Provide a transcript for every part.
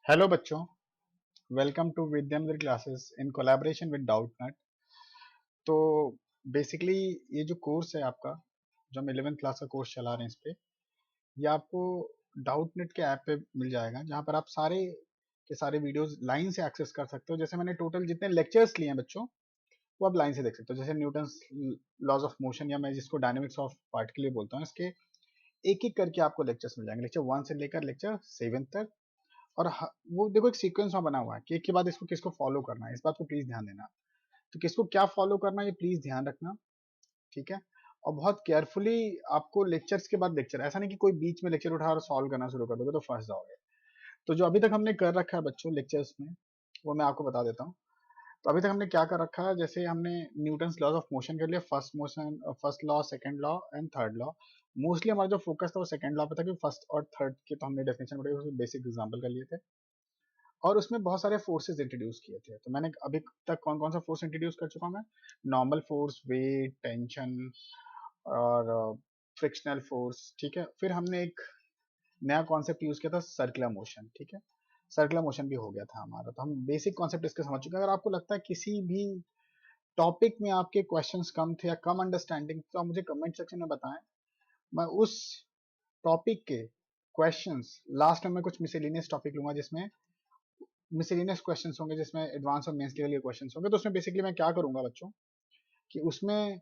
Hello बच्चों, welcome to Vidyamandir classes in collaboration with Doubtnut. तो basically ये जो कोर्स है आपका, जो हम 11th क्लास का कोर्स चला रहे हैं, इस पे ये आपको डाउटनेट के ऐप पे मिल जाएगा, जहाँ पर आप सारे के सारे वीडियोस लाइन से एक्सेस कर सकते हो। जैसे मैंने टोटल जितने लेक्चर्स लिए हैं बच्चों, वो आप लाइन से देख सकते हो। जैसे न्यूटन्स लॉज ऑफ मोशन, या मैं जिसको डायनेमिक्स ऑफ पार्टिकल बोलता हूँ, इसके एक एक करके आपको लेक्चर्स मिल जाएंगे, लेक्चर 1 से लेकर लेक्चर 7 तक। और वो देखो एक सीक्वेंस में बना हुआ है कि एक के बाद इसको किसको फॉलो करना है, इस बात को प्लीज ध्यान देना। तो किसको क्या फॉलो करना है ये प्लीज ध्यान रखना, ठीक है। और बहुत केयरफुली आपको लेक्चर्स के बाद लेक्चर, ऐसा नहीं कि कोई बीच में लेक्चर उठा और सॉल्व करना शुरू कर दोगे तो फंस जाओगे। तो जो अभी तक हमने कर रखा है बच्चों लेक्चर्स में, वो मैं आपको बता देता हूँ। तो अभी तक हमने क्या कर रखा है, जैसे हमने न्यूटन्स लॉज ऑफ मोशन कर लिया, first motion, first law, second law and third law. Mostly हमारा जो फोकस था वो सेकंड लॉ पे था, क्योंकि फर्स्ट और थर्ड की तो हमने डेफिनेशन पढ़ी, बेसिक एग्जांपल कर लिए थे। और उसमें बहुत सारे फोर्सेस इंट्रोड्यूस किए थे। तो मैंने अभी तक कौन कौन सा फोर्स इंट्रोड्यूस कर चुका हूँ मैं? नॉर्मल फोर्स, वेट, टेंशन और फ्रिक्शनल फोर्स, ठीक है। फिर हमने एक नया कॉन्सेप्ट यूज किया था, सर्कुलर मोशन, ठीक है। सर्कुलर मोशन भी हो गया था हमारा। तो हम बेसिक कॉन्सेप्ट इसके समझ चुके हैं। अगर आपको लगता है किसी भी टॉपिक में आपके क्वेश्चंस कम थे या कम अंडरस्टैंडिंग, तो आप मुझे कमेंट सेक्शन में बताएं। मैं उस टॉपिक के क्वेश्चंस लास्ट में मैं कुछ मिसलेनियस टॉपिक लूंगा, जिसमें मिसलेनियस क्वेश्चंस होंगे, जिसमें एडवांस और मेंस लेवल के क्वेश्चंस होंगे। तो उसमें बेसिकली मैं क्या करूंगा बच्चों, कि उसमें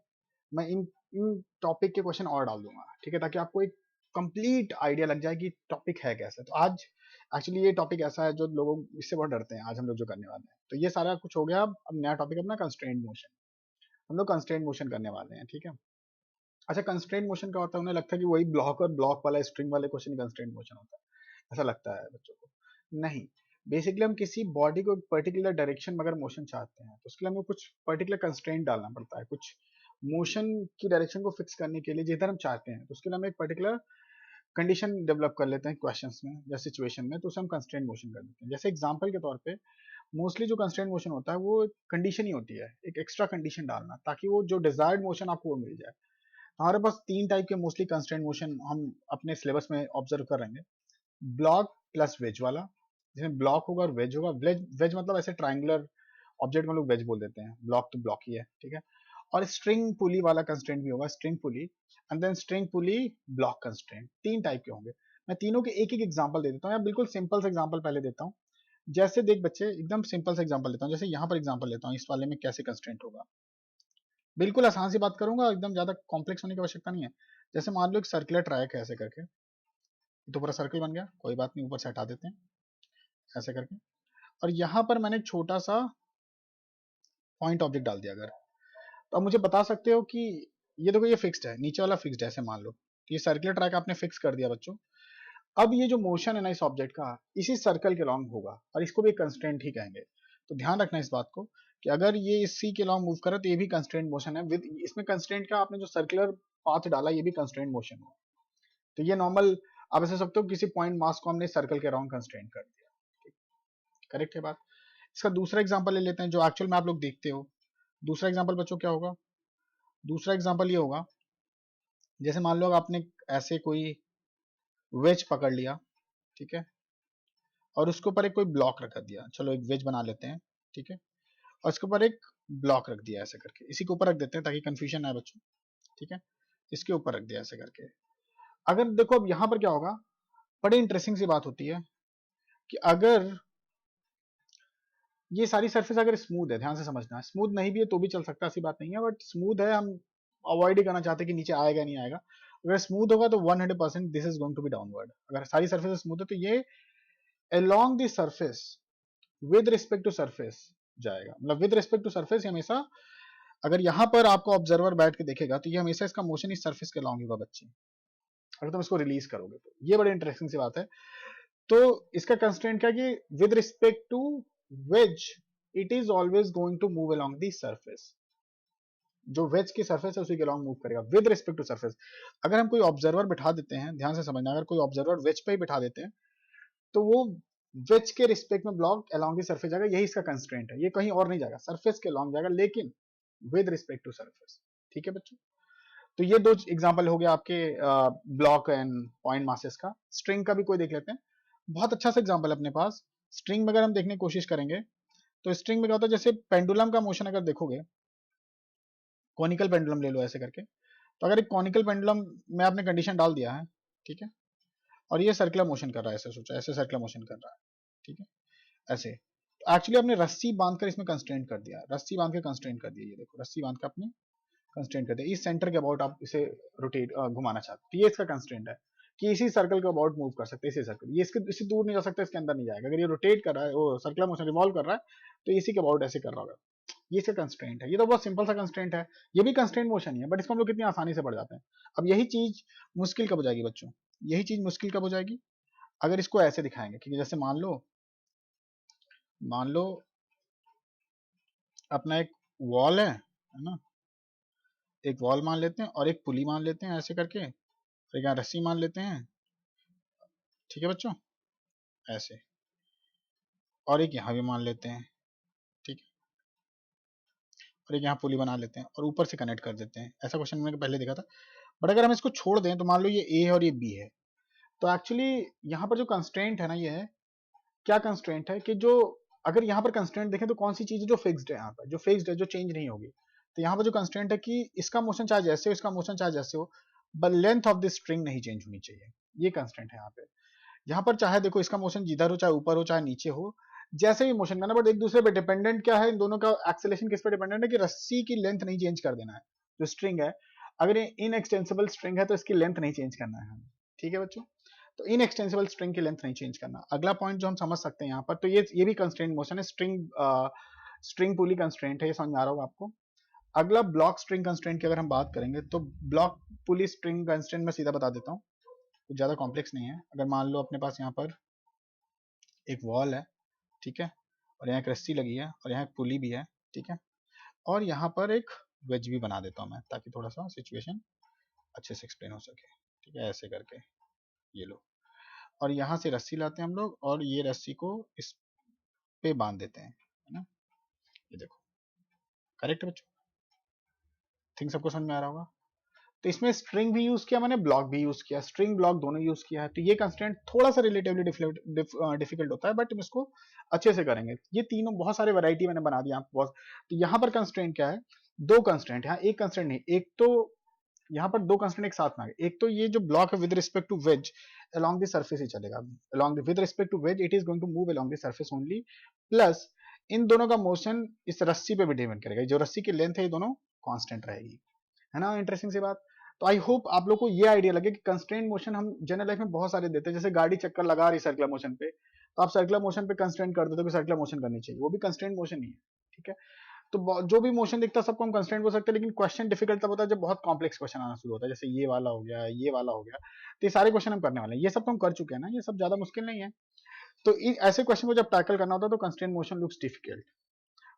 मैं इन इन टॉपिक के क्वेश्चन और डाल दूंगा, ठीक है, ताकि आपको एक कंप्लीट आइडिया लग जाए कि टॉपिक है कैसे। तो आज एक्चुअली ये टॉपिक ऐसा है जो लोगों इससे बहुत डरते हैं। आज हम लोग जो करने वाले हैं, तो ये सारा कुछ हो गया। अब नया टॉपिक अपना कंस्ट्रेंट मोशन। हम लोग कंस्ट्रेंट मोशन करने वाले हैं, ठीक है। अच्छा, कंस्ट्रेंट मोशन क्या होता है? उन्हें लगता है कि वही ब्लॉक और ब्लॉक वाला स्ट्रिंग वाले क्वेश्चन कंस्ट्रेंट मोशन होता है, ऐसा लगता है बच्चों को। नहीं, बेसिकली हम किसी बॉडी को एक पर्टिकुलर डायरेक्शन में अगर मोशन चाहते हैं, तो उसके लिए हमें कुछ पर्टिकुलर कंस्ट्रेंट डालना पड़ता है। कुछ मोशन की डायरेक्शन को फिक्स करने के लिए जिधर हम चाहते हैं, तो उसके लिए हम एक पर्टिकुलर कंडीशन डेवलप कर लेते हैं क्वेश्चंस में या सिचुएशन में, तो उसे हम कंस्ट्रेंट मोशन कर देते हैं। जैसे एग्जांपल के तौर पे, मोस्टली जो कंस्ट्रेंट मोशन होता है वो कंडीशन ही होती है, एक एक्स्ट्रा कंडीशन डालना, ताकि वो जो डिजायर्ड मोशन आपको वो मिल जाए। हमारे पास तीन टाइप के मोस्टली कंस्ट्रेंट मोशन हम अपने सिलेबस में ऑब्जर्व कर रहेंगे। ब्लॉक प्लस वेज वाला, जिसमें ब्लॉक होगा और वेज होगा। वेज वेज मतलब ऐसे ट्राइंगुलर ऑब्जेक्ट में लोग वेज बोल देते हैं, ब्लॉक तो ब्लॉक ही है, ठीक है। और स्ट्रिंग पुली वाला कंस्ट्रेंट भी होगा, string pulley and then string pulley block constraint. तीन टाइप के होंगे। मैं तीनों के एक एक एग्जांपल दे देता हूँ, या बिल्कुल सिंपल सा एग्जांपल पहले देता हूँ। जैसे देख बच्चे, एकदम सिंपल सा एग्जांपल देता हूँ। जैसे यहाँ पर एग्जांपल लेता हूँ, इस वाले में कैसे कंस्ट्रेंट होगा। बिल्कुल आसान सी बात करूंगा, एकदम ज्यादा कॉम्प्लेक्स होने की आवश्यकता नहीं है। जैसे मान लो एक सर्कुलर ट्रैक है, ऐसे करके तो पूरा सर्कल बन गया, कोई बात नहीं, ऊपर से हटा देते हैं ऐसे करके। और यहाँ पर मैंने एक छोटा सा पॉइंट ऑब्जेक्ट डाल दिया अगर, तो अब मुझे बता सकते हो कि ये देखो, ये फिक्स्ड है, नीचे वाला फिक्स्ड है, ऐसे मान लो। तो ये सर्कुलर ट्रैक आपने फिक्स कर दिया बच्चों। अब ये जो मोशन है ना इस ऑब्जेक्ट का, इसी सर्कल के लॉन्ग होगा, और इसको भी कंस्ट्रेंट ही कहेंगे। तो ध्यान रखना इस बात को, कि अगर ये इसी के लॉन्ग मूव करे तो ये भी कंस्ट्रेंट मोशन है। विद इसमें कंस्ट्रेंट का आपने जो सर्कुलर पाथ डाला, ये भी कंस्ट्रेंट मोशन है। तो ये नॉर्मल आप ऐसे सकते हो, किसी पॉइंट मास को हमने सर्कल के अराउंड कंस्ट्रेंट कर दिया। करेक्ट है बात। इसका दूसरा एग्जांपल ले लेते हैं, जो एक्चुअल में आप लोग देखते हो। दूसरा एग्जांपल बच्चों क्या होगा? दूसरा एग्जांपल ये होगा, जैसे मान लो आपने ऐसे कोई वेज पकड़ लिया, ठीक है, और उसके ऊपर एक कोई ब्लॉक रख दिया। चलो एक वेज बना लेते हैं, ठीक है, और इसके ऊपर एक ब्लॉक रख दिया ऐसे करके। इसी के ऊपर रख देते हैं ताकि कंफ्यूजन ना आए बच्चों, ठीक है। इसके ऊपर रख दिया ऐसे करके। अगर देखो अब यहाँ पर क्या होगा, बड़ी इंटरेस्टिंग सी बात होती है कि अगर ये सारी सरफेस अगर स्मूथ है, ध्यान से समझना, स्मूथ नहीं भी है तो भी चल सकता है, ऐसी बात नहीं है, बट स्मूथ है, हम अवॉइड ही करना चाहते हैं कि नीचे आएगा नहीं आएगा। अगर स्मूथ होगा तो 100% this is going to be downward. अगर सारी सरफेस स्मूथ है तो ये along the surface with respect to surface जाएगा। मतलब विद रिस्पेक्ट टू सरफेस हमेशा, अगर यहाँ पर आपको ऑब्जर्वर बैठ के देखेगा तो ये हमेशा इसका मोशन इस सरफेस के अलोंग होगा बच्चे, अगर तुम इसको रिलीज करोगे तो। ये बड़ी इंटरेस्टिंग सी बात है। तो इसका कंस्ट्रेंट क्या है कि with respect to wedge it is always going to move along the surface. जो वेज की सरफेस है उसी के अलोंग मूव करेगा विद रिस्पेक्ट टू सरफेस। अगर हम कोई ऑब्जर्वर बिठा देते हैं, ध्यान से समझना, अगर कोई ऑब्जर्वर वेज पे ही बिठा देते हैं, तो वो वेज के रिस्पेक्ट में ब्लॉक अलोंग दी सरफेस जाएगा। यही इसका कंस्ट्रेंट है, ये कहीं और नहीं जाएगा, सरफेस के अलोंग जाएगा, लेकिन विद रिस्पेक्ट टू सरफेस। ठीक है बच्चों। तो ये दो एग्जांपल हो गया आपके ब्लॉक एंड पॉइंट मासेस का। स्ट्रिंग का भी कोई देख लेते हैं, बहुत अच्छा सा एग्जांपल अपने पास, स्ट्रिंग में अगर हम देखने की कोशिश करेंगे तो स्ट्रिंग में क्या होता है, जैसे पेंडुलम का मोशन अगर देखोगे, कॉनिकल पेंडुलम ले लो ऐसे करके, तो अगर एक कॉनिकल पेंडुलम में आपने कंडीशन डाल दिया है, ठीक है, और ये सर्कुलर मोशन कर रहा है, ऐसे सोचा, ऐसे सर्कुलर मोशन कर रहा है, ठीक है, ऐसे, तो एक्चुअली आपने रस्सी बांधकर इसमें कंस्ट्रेंट कर दिया, रस्सी बांध के कंस्ट्रेंट कर दिया, ये देखो रस्सी बांध के आपने कंस्ट्रेंट कर दिया, इस सेंटर के अबाउट आप इसे रोटेट घुमाना चाहते हो, ये इसका कंस्ट्रेंट है कि इसी सर्कल के अबाउट मूव कर सकते हैं, इसी सर्कल, ये इससे दूर नहीं जा सकता, इसके अंदर नहीं जाएगा, अगर ये रोटेट कर रहा है, वो सर्कुलर मोशन रिवॉल्व कर रहा है, तो इसी के अबाउट ऐसे कर रहा होगा, ये इसका कंस्ट्रेंट है, ये तो बहुत सिंपल सा कंस्ट्रेंट है, ये भी कंस्ट्रेंट मोशन ही है, बट इसको हम लोग कितनी आसानी से पढ़ जाते हैं। अब यही चीज मुश्किल कब हो जाएगी बच्चों, यही चीज मुश्किल कब हो जाएगी, अगर इसको ऐसे दिखाएंगे, क्योंकि जैसे मान लो अपना एक वॉल है ना, एक वॉल मान लेते हैं और एक पुली मान लेते हैं ऐसे करके, और एक यहाँ रस्सी मान लेते हैं, ठीक है बच्चों, ऐसे, और एक यहाँ भी मान लेते हैं, ठीक है, और एक यहाँ पुली बना लेते हैं और ऊपर से कनेक्ट कर देते हैं, ऐसा क्वेश्चन मैंने पहले देखा था। बट अगर हम इसको छोड़ दें तो मान लो ये ए है और ये बी है, तो एक्चुअली यहाँ पर जो कंस्ट्रेंट है ना, ये है, क्या कंस्ट्रेंट है कि जो, अगर यहाँ पर कंस्ट्रेंट देखें तो कौन सी चीज है जो फिक्स्ड है, यहाँ पर जो फिक्स्ड है, जो चेंज नहीं होगी, तो यहाँ पर जो कंस्ट्रेंट है कि इसका मोशन चाहे जैसे हो, इसका मोशन चाहे जैसे हो, but length of the string नहीं चेंज होनी चाहिए, ये कंस्ट्रेंट है यहाँ पे। यहाँ पर चाहे देखो इसका मोशन जिधर हो, चाहे ऊपर हो चाहे नीचे हो, जैसे भी मोशन करना, बट एक दूसरे पे डिपेंडेंट क्या है, इन दोनों का एक्सेलेरेशन किस पे डिपेंडेंट है कि रस्सी की लेंथ नहीं चेंज कर देना है, जो स्ट्रिंग है, अगर ये इनएक्सटेंसिबल स्ट्रिंग है तो इसकी लेंथ नहीं चेंज करना है हमें, ठीक है बच्चों, तो इनएक्सटेंसिबल स्ट्रिंग की लेंथ नहीं चेंज करना। अगला पॉइंट जो हम समझ सकते हैं यहाँ पर, तो ये भी कंस्ट्रेंट मोशन है, स्ट्रिंग पुली कंस्ट्रेंट है, ये समझ आ रहा होगा आपको। अगला ब्लॉक स्ट्रिंग कंस्ट्रेंट की अगर हम बात करेंगे, तो ब्लॉक पुली स्ट्रिंग कंस्ट्रेंट मैं सीधा बता देता हूँ, कुछ ज्यादा कॉम्प्लेक्स नहीं है। अगर मान लो अपने पास यहाँ पर एक वॉल है, ठीक है, और यहाँ एक रस्सी लगी है और यहाँ एक पुली भी है, ठीक है, और यहाँ पर एक वेज भी बना देता हूँ मैं, ताकि थोड़ा सा सिचुएशन अच्छे से एक्सप्लेन हो सके, ठीक है, ऐसे करके, ये लो, और यहाँ से रस्सी लाते हैं हम लोग और ये रस्सी को इस पे बांध देते हैं, है ना, ये देखो, करेक्ट है बच्चों, थिंक सबको समझ में आ रहा होगा। तो इसमें स्ट्रिंग भी यूज किया मैंने, ब्लॉक भी यूज किया, स्ट्रिंग ब्लॉक दोनों यूज किया है, तो ये कंस्ट्रेंट थोड़ा सा रिलेटिवली डिफिकल्ट होता है, बट हम इसको अच्छे से करेंगे। ये तीनों बहुत सारे वैरायटी मैंने बना दिया आपको, तो यहाँ पर कंस्ट्रेंट क्या है, दो कंस्ट्रेंट, यहाँ एक कंस्ट्रेंट नहीं, एक तो यहाँ पर दो कंस्ट्रेंट एक साथ में आ गए, एक तो ये जो ब्लॉक है with respect to wedge along the surface ही चलेगा, along the with respect to wedge it is going to move along the surface only, plus इन दोनों का मोशन इस रस्सी पे भी डिपेंड करेगा, जो रस्सी की लेंथ है ये दोनों कांस्टेंट रहेगी, है ना, इंटरेस्टिंग सी बात। तो आई होप आप लोग को ये आइडिया लगे कि कंस्ट्रेंट मोशन हम जनरल लाइफ में बहुत सारे देते हैं, जैसे गाड़ी चक्कर लगा रही सर्कुलर मोशन पे, तो आप सर्कुलर मोशन पे कंस्ट्रेंट कर देते हो कि सर्कुलर मोशन करनी चाहिए, वो भी कंस्ट्रेंट मोशन ही है, ठीक है। तो जो भी मोशन दिखता है सबको हम कंस्ट्रेंट बोल सकते हैं, लेकिन क्वेश्चन डिफिकल्ट तब होता है जब बहुत कॉम्प्लेक्स क्वेश्चन आना शुरू होता है, जैसे ये वाला हो गया, ये वाला हो गया, तो ये सारे क्वेश्चन हम करने वाले हैं, ये सब तो हम कर चुके हैं ना, ये सब ज्यादा मुश्किल नहीं है। तो ऐसे क्वेश्चन को जब टैकल करना होता है तो कंस्ट्रेंट मोशन लुक्स डिफिकल्ट।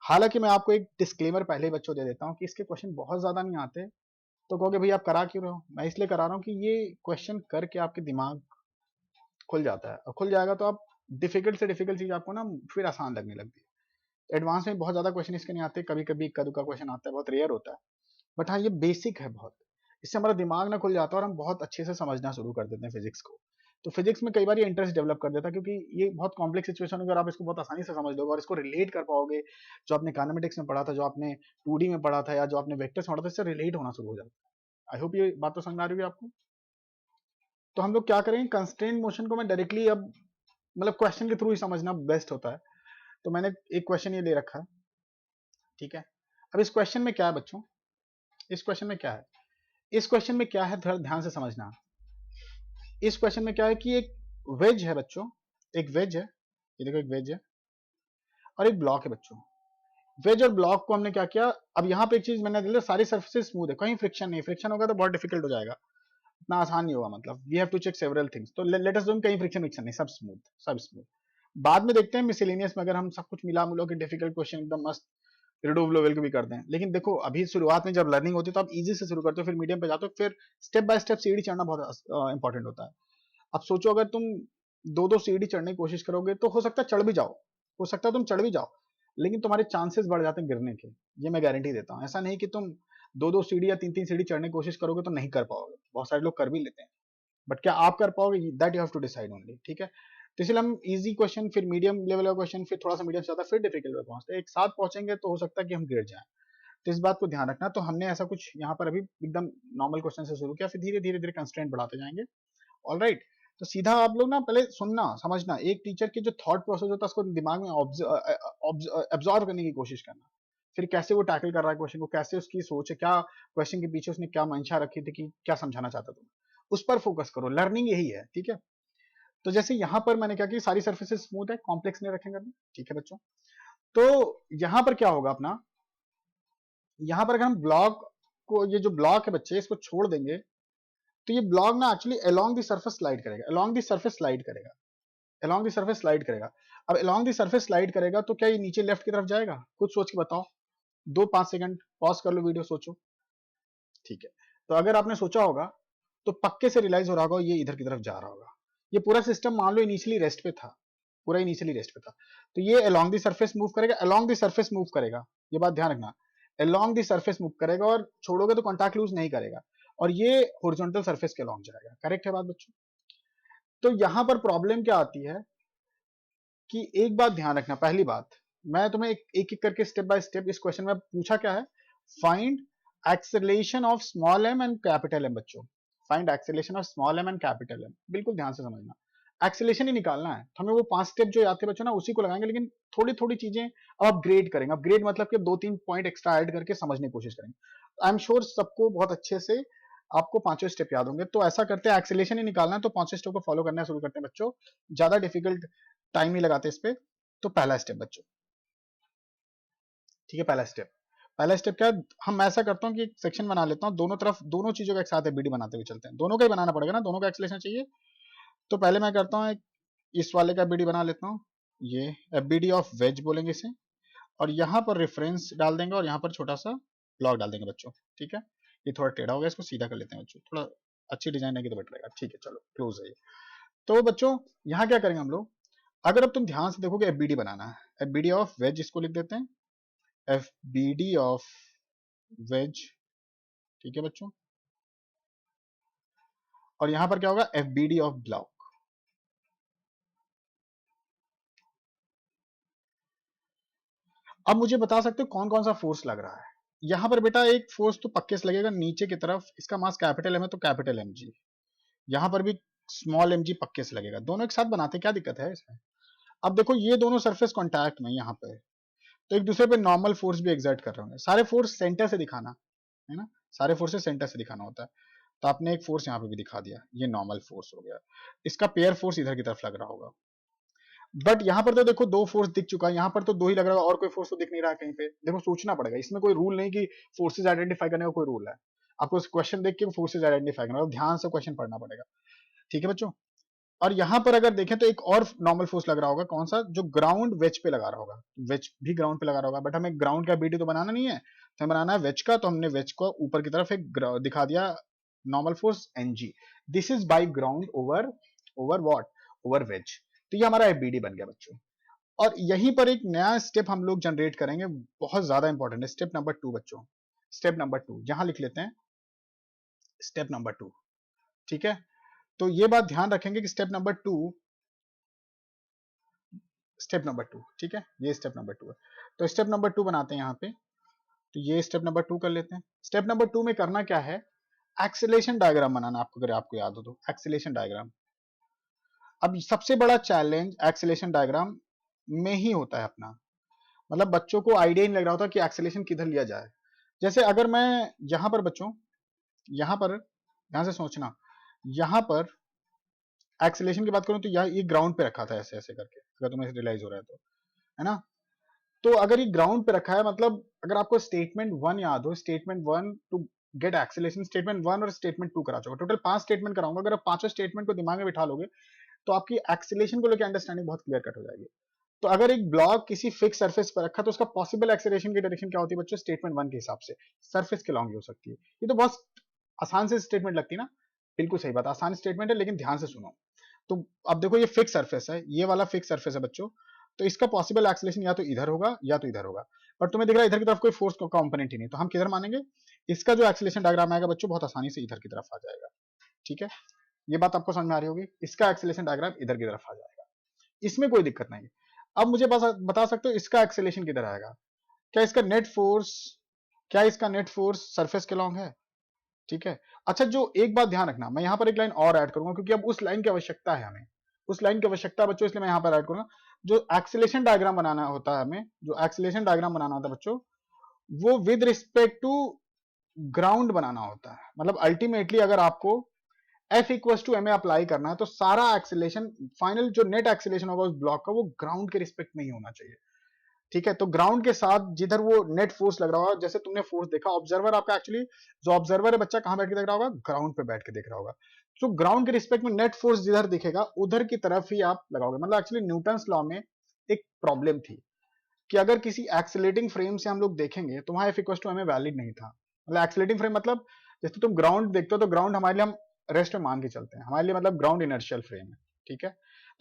हालांकि मैं आपको एक डिस्क्लेमर पहले ही बच्चों दे देता हूँ कि इसके क्वेश्चन बहुत ज्यादा नहीं आते, तो कहोगे भाई आप करा क्यों रहे हो, मैं इसलिए करा रहा हूँ कि ये क्वेश्चन करके आपके दिमाग खुल जाता है, और खुल जाएगा तो आप डिफिकल्ट से डिफिकल्ट चीज आपको ना फिर आसान लगने लगती है। एडवांस में बहुत ज्यादा क्वेश्चन इसके नहीं आते, कभी कभी इक्का दुक्का क्वेश्चन आता है, बहुत रेयर होता है, बट हाँ ये बेसिक है बहुत, इससे हमारा दिमाग ना खुल जाता है और हम बहुत अच्छे से समझना शुरू कर देते हैं फिजिक्स को। तो फिजिक्स में कई बार ये इंटरेस्ट डेवलप कर देता है, क्योंकि ये बहुत कॉम्प्लेक्स सिचुएशन अगर आप इसको बहुत आसानी से समझ लोगे और इसको रिलेट कर पाओगे, जो आपने काइनेमेटिक्स में पढ़ा था, जो आपने 2D में पढ़ा था, या जो आपने वेक्टर्स में पढ़ा था, इससे रिलेट होना शुरू हो जाता है। आई होप ये बात तो समझ आ रही है आपको। तो हम लोग क्या करेंगे, कंस्ट्रेंट मोशन को मैं डायरेक्टली अब मतलब क्वेश्चन के थ्रू ही समझना बेस्ट होता है। तो मैंने एक क्वेश्चन ये ले रखा है, ठीक है। अब इस क्वेश्चन में क्या है बच्चों, इस क्वेश्चन में क्या है, इस क्वेश्चन में क्या है, थोड़ा ध्यान से समझना। इस क्वेश्चन में क्या है कि एक वेज है बच्चों, एक वेज है, ये देखो एक वेज है और एक ब्लॉक है बच्चों। वेज और ब्लॉक को हमने क्या किया, अब यहाँ पे एक चीज मैंने दिया, सारी सर्फेसेस स्मूथ है, कहीं फ्रिक्शन नहीं, फ्रिक्शन होगा तो बहुत डिफिकल्ट हो जाएगा, इतना आसान नहीं होगा, मतलब we have to check several things. तो लेट अस डू कहीं फ्रिक्शन विक्शन नहीं, सब स्मूथ, सब स्मूथ। बाद में देखते हैं मिसलेनियस में अगर हम सब कुछ मिला मिला के डिफिकल्ट क्वेश्चन एकदम मस्त रिडोव लेवल के भी करते हैं, लेकिन देखो अभी शुरुआत में जब लर्निंग होती है तो आप इजी से शुरू करते हो, फिर मीडियम पे जाते हो, फिर स्टेप बाय स्टेप सीढ़ी चढ़ना बहुत इंपॉर्टेंट होता है। अब सोचो अगर तुम दो दो सीढ़ी चढ़ने की कोशिश करोगे तो हो सकता है चढ़ भी जाओ, हो सकता है तुम चढ़ भी जाओ, लेकिन तुम्हारे चांसेस बढ़ जाते हैं गिरने के, ये मैं गारंटी देता हूँ। ऐसा नहीं कि तुम दो दो सीढ़ी या तीन तीन सीढ़ी चढ़ने की कोशिश करोगे तो नहीं कर पाओगे, बहुत सारे लोग कर भी लेते हैं, बट क्या आप कर पाओगे, that you have to decide only, ठीक है। तो इसलिए हम इजी क्वेश्चन, फिर मीडियम लेवल का क्वेश्चन, फिर थोड़ा सा मीडियम से ज्यादा, फिर डिफिकल्ट पे पहुंचते हैं। एक साथ पहुंचेंगे तो हो सकता है कि हम गिर जाएं, तो इस बात को ध्यान रखना। तो हमने ऐसा कुछ यहाँ पर अभी एकदम नॉर्मल क्वेश्चन से शुरू किया, फिर धीरे धीरे धीरे कंस्ट्रेंट बढ़ाते जाएंगे। ऑलराइट, तो सीधा आप लोग ना पहले सुनना समझना, एक टीचर की जो थॉट प्रोसेस होता है उसको दिमाग में ऑब्जॉर्व करने की कोशिश करना, फिर कैसे वो टैकल कर रहा है क्वेश्चन को, कैसे उसकी सोच है, क्या क्वेश्चन के पीछे उसने क्या मंशा रखी थी कि क्या समझाना चाहता था, उस पर फोकस करो। लर्निंग यही है, ठीक है। तो जैसे यहाँ पर मैंने क्या कि सारी सर्फेसेस स्मूथ है, कॉम्प्लेक्स नहीं रखेंगे, ठीक है बच्चों। तो यहाँ पर क्या होगा अपना, यहाँ पर अगर हम ब्लॉक को, ये जो ब्लॉक है बच्चे, इसको छोड़ देंगे, तो ये ब्लॉक ना actually along the surface slide करेगा, अलोंग द सरफेस स्लाइड करेगा, अलोंग द सरफेस स्लाइड करेगा। अब अलोंग द सरफेस स्लाइड करेगा तो क्या ये नीचे लेफ्ट की तरफ जाएगा? कुछ सोच के बताओ, 2-5 सेकंड पॉज कर लो वीडियो, सोचो, ठीक है। तो अगर आपने सोचा होगा तो पक्के से रियलाइज हो रहा होगा ये इधर की तरफ जा रहा होगा। ये पूरा सिस्टम मान लो इनिशियली रेस्ट पे था, पूरा इनिशियली रेस्ट पे था, तो ये अलोंग द सरफेस मूव करेगा, अलोंग द सरफेस मूव करेगा, ये बात ध्यान रखना, अलोंग द सरफेस मूव करेगा, और छोड़ोगे तो कॉन्टैक्ट लूज नहीं करेगा, और ये हॉरिजॉन्टल सरफेस के अलोंग जाएगा। करेक्ट है बात बच्चों? तो यहां पर प्रॉब्लम क्या आती है कि एक बात ध्यान रखना, पहली बात, मैं तुम्हें एक एक करके स्टेप बाय स्टेप, इस क्वेश्चन में पूछा क्या है, find acceleration of small m and capital M बच्चों, find acceleration of small m and capital M, बिल्कुल ध्यान से समझना, एक्सेलरेशन ही निकालना है। तो हमें वो 5 स्टेप जो याद थे बच्चों ना, उसी को लगाएंगे, लेकिन थोड़ी थोड़ी चीजें अब अपग्रेड करेंगे। अपग्रेड मतलब कि 2-3 पॉइंट एक्स्ट्रा ऐड करके समझने की कोशिश करेंगे। आई एम श्योर सबको बहुत अच्छे से आपको 5 स्टेप याद होंगे। तो ऐसा करते हैं, एक्सेलरेशन ही निकालना है, तो 5 स्टेप को फॉलो करना शुरू करते हैं बच्चों, ज्यादा डिफिकल्ट टाइम नहीं लगाते इस पे। तो पहला स्टेप बच्चों, ठीक है, पहला स्टेप क्या है, हम ऐसा करता हूँ कि एक सेक्शन बना लेता हूँ, दोनों तरफ दोनों चीजों का एक साथ एफबीडी बनाते हुए चलते हैं, दोनों का ही बनाना पड़ेगा ना, दोनों का एक्सेलरेशन चाहिए। तो पहले मैं करता हूँ इस वाले का एफबीडी बना लेता हूँ, ये एफबीडी ऑफ वेज बोलेंगे इसे, और यहाँ पर रेफरेंस डाल देंगे, और यहाँ पर छोटा सा ब्लॉक डाल देंगे बच्चों, ठीक है। ये थोड़ा टेढ़ा हो गया, इसको सीधा कर लेते हैं बच्चों, थोड़ा अच्छी डिजाइन रहेगी तो बेटर रहेगा, ठीक है, चलो क्लोज है ये। तो बच्चों यहाँ क्या करेंगे हम लोग, अगर अब तुम ध्यान से देखोगे एफबीडी बनाना है, एफबीडी ऑफ वेज इसको लिख देते हैं, एफबीडी ऑफ वेज, ठीक है बच्चों। और यहां पर क्या होगा, एफबीडी ऑफ ब्लॉक। अब मुझे बता सकते हो कौन कौन सा फोर्स लग रहा है। यहां पर बेटा एक फोर्स तो पक्के से लगेगा नीचे की तरफ, इसका मास कैपिटल एम है तो कैपिटल एम जी। यहां पर भी स्मॉल एम जी पक्के से लगेगा, दोनों एक साथ बनाते, क्या दिक्कत है इसमें। अब देखो ये दोनों सरफेस कॉन्टैक्ट में यहाँ पे, तो एक दूसरे पे नॉर्मल फोर्स भी एग्जर्ट कर रहे होंगे। सारे फोर्स सेंटर से दिखाना है ना, सारे फोर्सेस सेंटर से दिखाना होता है। तो आपने एक फोर्स यहाँ पे भी दिखा दिया, ये नॉर्मल फोर्स हो गया, इसका पेयर फोर्स इधर की तरफ लग रहा होगा। बट यहाँ पर तो देखो 2 फोर्स दिख चुका है, यहाँ पर तो 2 ही लग रहा है, और कोई फोर्स तो दिख नहीं रहा है कहीं पे। देखो सोचना पड़ेगा, इसमें कोई रूल नहीं कि फोर्सेज आइडेंटिफाई करने का कोई रूल है, आपको क्वेश्चन देख के फोर्सेज आइडेंटिफाई करना, ध्यान से क्वेश्चन पढ़ना पड़ेगा, ठीक है बच्चों। और यहाँ पर अगर देखें तो एक और नॉर्मल फोर्स लग रहा होगा, कौन सा, जो ग्राउंड वेज पे लगा रहा होगा, वेज भी ग्राउंड पे लगा रहा होगा, बट हमें ग्राउंड का बीडी तो बनाना नहीं है, तो हमें बनाना है वेज का, तो हमने वेज को ऊपर की तरफ एक दिखा दिया नॉर्मल फोर्स एनजी, this is by ground over over what, over wedge. तो ये हमारा एफबीडी बन गया बच्चों। और यहीं पर एक नया स्टेप हम लोग जनरेट करेंगे, बहुत ज्यादा इंपॉर्टेंट है, स्टेप नंबर 2 बच्चों, स्टेप नंबर 2 यहां लिख लेते हैं, स्टेप नंबर 2, ठीक है। तो ये बात ध्यान रखेंगे कि स्टेप नंबर 2, स्टेप नंबर 2, ठीक है, ये स्टेप नंबर 2 है। तो स्टेप नंबर 2 बनाते हैं यहाँ पे, तो ये स्टेप नंबर 2 कर लेते हैं। स्टेप नंबर 2 में करना क्या है, एक्सेलेरेशन डायग्राम बनाना, आपको अगर आपको याद हो तो एक्सेलेरेशन डायग्राम। अब सबसे बड़ा चैलेंज एक्सेलेरेशन डायग्राम में ही होता है अपना, मतलब बच्चों को आइडिया नहीं लग रहा होता कि एक्सेलेरेशन किधर लिया जाए। जैसे अगर मैं यहां पर बच्चों, यहां पर ध्यान से सोचना, यहां पर एक्सेलेरेशन की बात करूं तो ये ग्राउंड पे रखा था ऐसे ऐसे करके, अगर तुम्हें रियलाइज हो रहा है तो, है ना। तो अगर ये ग्राउंड पे रखा है, मतलब अगर आपको स्टेटमेंट 1 याद हो, statement 1 to get acceleration, statement 1 और स्टेटमेंट 2 करा चुका, टोटल 5 स्टेटमेंट कराऊंगा। अगर आप पांचों स्टेटमेंट को दिमाग में बिठा लोगे तो आपकी एक्सेलेरेशन को लेकर अंडरस्टैंडिंग बहुत क्लियर कट हो जाएगी। तो अगर एक ब्लॉक किसी फिक्स सरफेस पर रखा तो उसका पॉसिबल एक्सेलरेशन की डायरेक्शन क्या होती है बच्चों, स्टेटमेंट 1 के हिसाब से सरफेस के लॉन्ग हो सकती है। ये तो बहुत आसान से स्टेटमेंट लगती है ना, बिल्कुल सही बात, आसान स्टेटमेंट है, लेकिन ध्यान से सुनो। तो अब देखो ये फिक्स सरफेस है, ये वाला फिक्स सरफेस है बच्चों, तो इसका पॉसिबल एक्सेलरेशन या तो इधर होगा या तो इधर होगा, बट तुम्हें दिख रहा है इधर की तरफ कोई फोर्स का कंपोनेंट ही नहीं, तो हम किधर मानेंगे, इसका जो एक्सेलरेशन डायग्राम आएगा बच्चों बहुत आसानी से इधर की तरफ आ जाएगा, ठीक है। ये बात आपको समझ में आ रही होगी, इसका एक्सेलरेशन डायग्राम इधर की तरफ आ जाएगा। इसमें कोई दिक्कत नहीं। अब मुझे बता सकते हो इसका एक्सेलेरेशन किधर आएगा? क्या इसका नेट फोर्स, क्या इसका नेट फोर्स सरफेस के लॉन्ग है? ठीक है। अच्छा, जो एक बात ध्यान रखना, मैं यहां पर एक लाइन और ऐड करूंगा क्योंकि अब उस लाइन की आवश्यकता है हमें, उस लाइन की आवश्यकता है बच्चों, इसलिए मैं यहां पर ऐड करूंगा। जो एक्सेलेरेशन डायग्राम बनाना होता है हमें, जो एक्सेलेरेशन डायग्राम बनाना होता है बच्चों, वो विद रिस्पेक्ट टू ग्राउंड बनाना होता है। मतलब अल्टीमेटली अगर आपको F equal to M apply करना है तो सारा एक्सेलेरेशन, फाइनल जो नेट एक्सेलेरेशन होगा उस ब्लॉक का, वो ग्राउंड के रिस्पेक्ट में ही होना चाहिए। ठीक है, तो ग्राउंड के साथ जिधर वो नेट फोर्स लग रहा होगा, जैसे तुमने फोर्स देखा, ऑब्जर्वर आपका एक्चुअली जो ऑब्जर्वर है बच्चा कहां बैठ के देख रहा होगा? ग्राउंड पे बैठ के देख रहा होगा। तो ग्राउंड के रिस्पेक्ट में नेट फोर्स जिधर दिखेगा उधर की तरफ ही आप लगाओगे। मतलब एक्चुअली न्यूटन्स लॉ में एक प्रॉब्लम थी कि अगर किसी एक्सेलेटिंग फ्रेम से हम लोग देखेंगे तो वहां एफ इक्वल टू हमें वैलिड नहीं था। मतलब एक्सेलेटिंग फ्रेम मतलब जैसे तुम ग्राउंड देखते हो तो ग्राउंड हमारे लिए हम रेस्ट में मान के चलते हैं, हमारे लिए मतलब ग्राउंड इनर्शियल फ्रेम है। ठीक है,